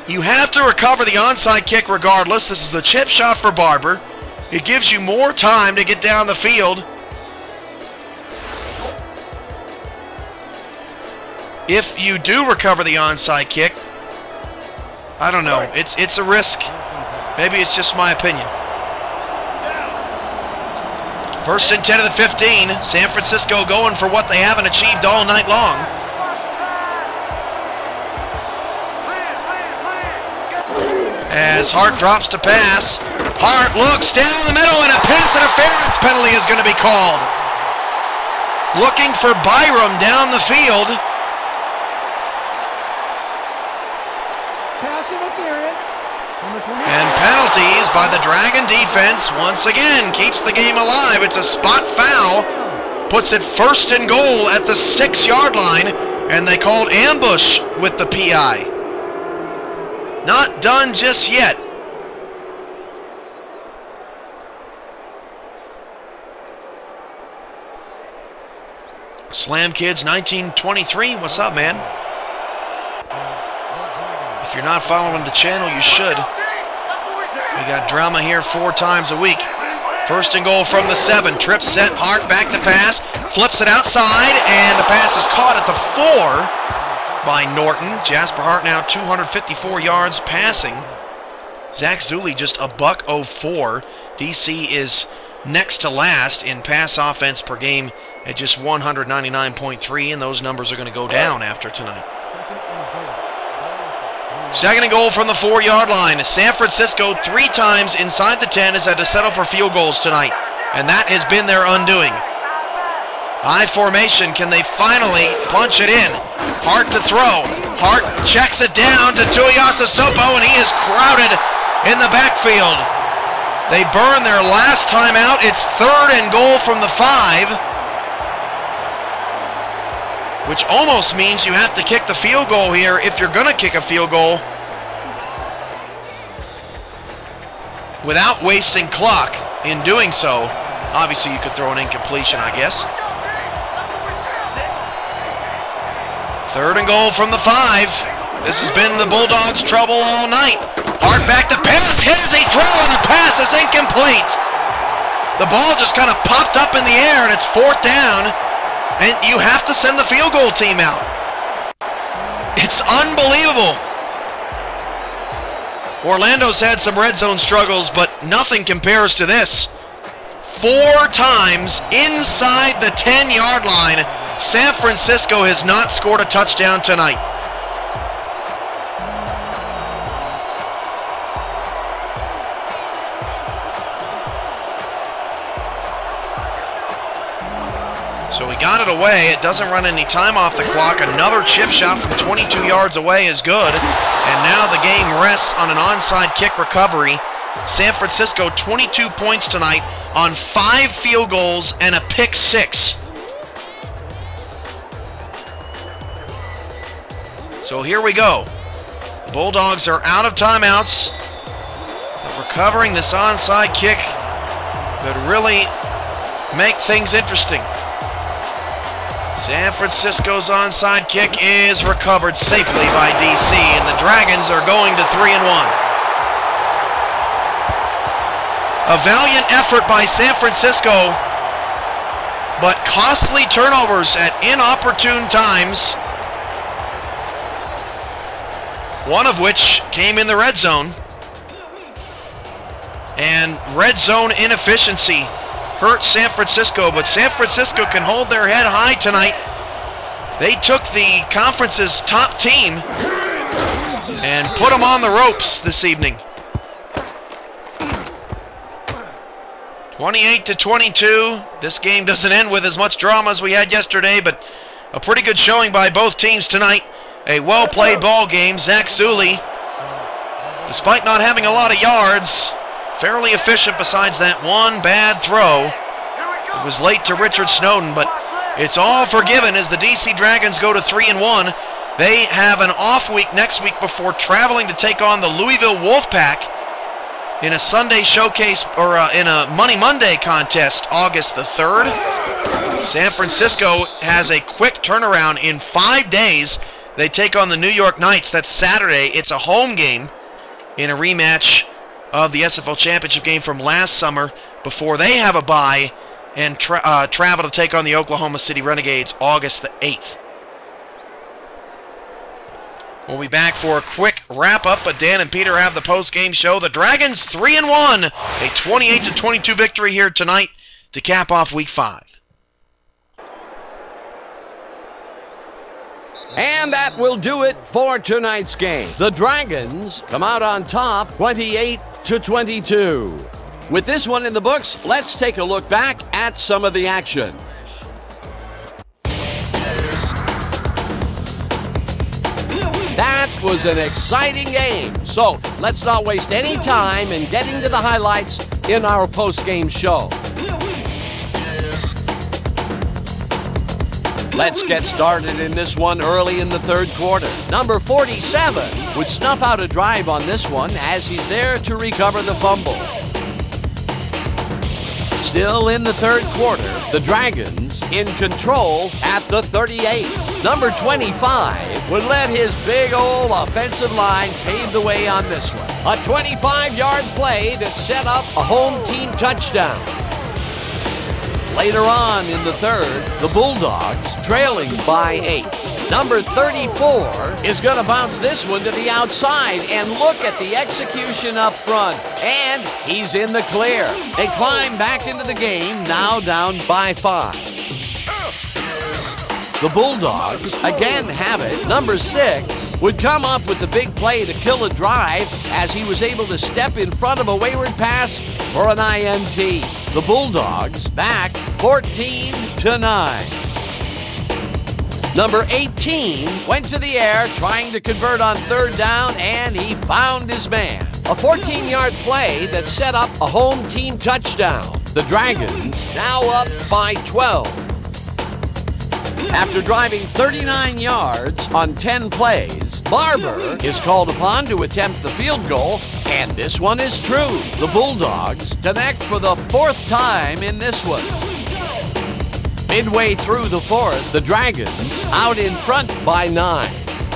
You have to recover the onside kick regardless. This is a chip shot for Barber. It gives you more time to get down the field. If you do recover the onside kick, I don't know. It's a risk. Maybe it's just my opinion. 1st and 10 of the 15. San Francisco going for what they haven't achieved all night long. As Hart drops to pass, Hart looks down the middle, and a pass interference penalty is going to be called. Looking for Byram down the field. Pass interference. And penalties by the Dragon defense once again keeps the game alive. It's a spot foul. Puts it 1st and goal at the 6-yard line, and they called ambush with the PI. Not done just yet. Slam Kids 1923, what's up, man? If you're not following the channel, you should. We got drama here 4 times a week. 1st and goal from the 7. Trip set, Hart back to pass. Flips it outside, and the pass is caught at the 4 by Norton. Jasper Hart now 254 yards passing. Zach Zulli just a $1.04. DC is next to last in pass offense per game at just 199.3, and those numbers are going to go down after tonight. Second and goal from the 4-yard line. San Francisco 3 times inside the 10 has had to settle for field goals tonight, and that has been their undoing. I formation, can they finally punch it in? Hart to throw. Hart checks it down to Tuiasa Sopo, and he is crowded in the backfield. They burn their last time out. It's 3rd and goal from the 5, which almost means you have to kick the field goal here if you're going to kick a field goal without wasting clock. In doing so, obviously you could throw an incompletion, I guess. 3rd and goal from the 5. This has been the Bulldogs' trouble all night. Hart back to pass, hits a throw, and the pass is incomplete. The ball just kind of popped up in the air, and it's 4th down, and you have to send the field goal team out. It's unbelievable. Orlando's had some red zone struggles, but nothing compares to this. 4 times inside the 10-yard line, San Francisco has not scored a touchdown tonight. So we got it away. It doesn't run any time off the clock. Another chip shot from 22 yards away is good. And now the game rests on an onside kick recovery. San Francisco 22 points tonight on 5 field goals and a pick 6. So here we go. The Bulldogs are out of timeouts. But recovering this onside kick could really make things interesting. San Francisco's onside kick is recovered safely by DC, and the Dragons are going to 3-1. A valiant effort by San Francisco, but costly turnovers at inopportune times, one of which came in the red zone. And red zone inefficiency hurt San Francisco, but San Francisco can hold their head high tonight. They took the conference's top team and put them on the ropes this evening. 28-22. This game doesn't end with as much drama as we had yesterday, but a pretty good showing by both teams tonight. A well-played ball game. Zach Zulli, despite not having a lot of yards, fairly efficient besides that one bad throw. It was late to Richard Snowden, but it's all forgiven as the DC Dragons go to 3-1. They have an off week next week before traveling to take on the Louisville Wolfpack in a Sunday showcase, or in a Money Monday contest, August the 3rd. San Francisco has a quick turnaround. In 5 days, they take on the New York Knights. That's Saturday. It's a home game in a rematch of the SFL Championship game from last summer before they have a bye and travel to take on the Oklahoma City Renegades August the 8th. We'll be back for a quick wrap-up, but Dan and Peter have the post-game show. The Dragons 3-1, a 28-22 victory here tonight to cap off Week 5. And that will do it for tonight's game. The Dragons come out on top 28-22. With this one in the books, let's take a look back at some of the action. That was an exciting game. So let's not waste any time in getting to the highlights in our post-game show. Let's get started in this one early in the third quarter. Number 47 would snuff out a drive on this one as he's there to recover the fumble. Still in the third quarter, the Dragons in control at the 38. Number 25 would let his big old offensive line pave the way on this one. A 25-yard play that set up a home team touchdown. Later on in the third, the Bulldogs trailing by 8. Number 34 is going to bounce this one to the outside, and look at the execution up front, and he's in the clear. They climb back into the game, now down by 5. The Bulldogs again have it. Number 6 would come up with the big play to kill a drive as he was able to step in front of a wayward pass for an INT. The Bulldogs back 14-9. Number 18 went to the air trying to convert on 3rd down, and he found his man. A 14-yard play that set up a home team touchdown. The Dragons now up by 12. After driving 39 yards on 10 plays, Barber is called upon to attempt the field goal, and this one is true. The Bulldogs connect for the 4th time in this one. Midway through the 4th, the Dragons out in front by 9.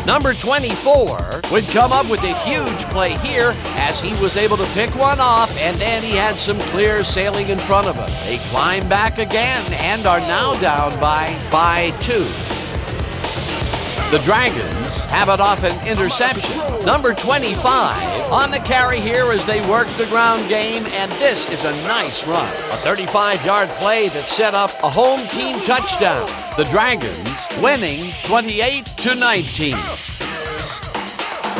Number 24 would come up with a huge play here as he was able to pick one off, and then he had some clear sailing in front of him. They climb back again and are now down by 2. The Dragons have it off an interception. Number 25 on the carry here as they work the ground game, and this is a nice run. A 35-yard play that set up a home team touchdown. The Dragons winning 28-19.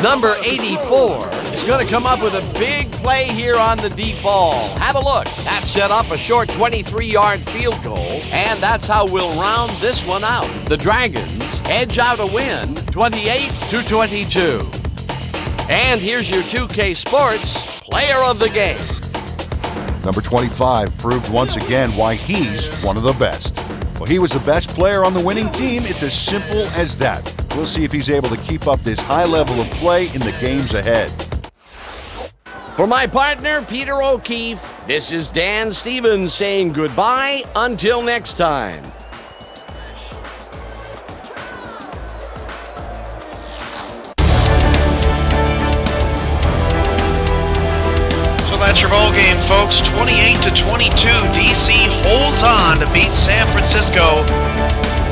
Number 84 is going to come up with a big play here on the deep ball. Have a look. That set up a short 23-yard field goal, and that's how we'll round this one out. The Dragons edge out a win 28-22. And here's your 2K Sports Player of the Game. Number 25 proved once again why he's one of the best. Well, he was the best player on the winning team. It's as simple as that. We'll see if he's able to keep up this high level of play in the games ahead. For my partner, Peter O'Keefe, this is Dan Stevens saying goodbye until next time. That's your ball game, folks. 28-22. DC holds on to beat San Francisco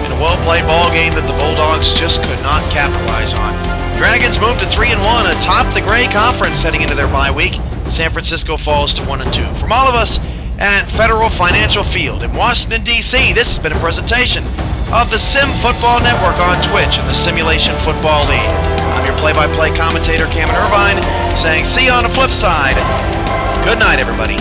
in a well-played ball game that the Bulldogs just could not capitalize on. Dragons move to 3-1 atop the Gray Conference heading into their bye week. San Francisco falls to 1-2. From all of us at Federal Financial Field in Washington, D.C., this has been a presentation of the Sim Football Network on Twitch and the Simulation Football League. I'm your play-by-play commentator, Cameron Irvine, saying see you on the flip side. Good night, everybody.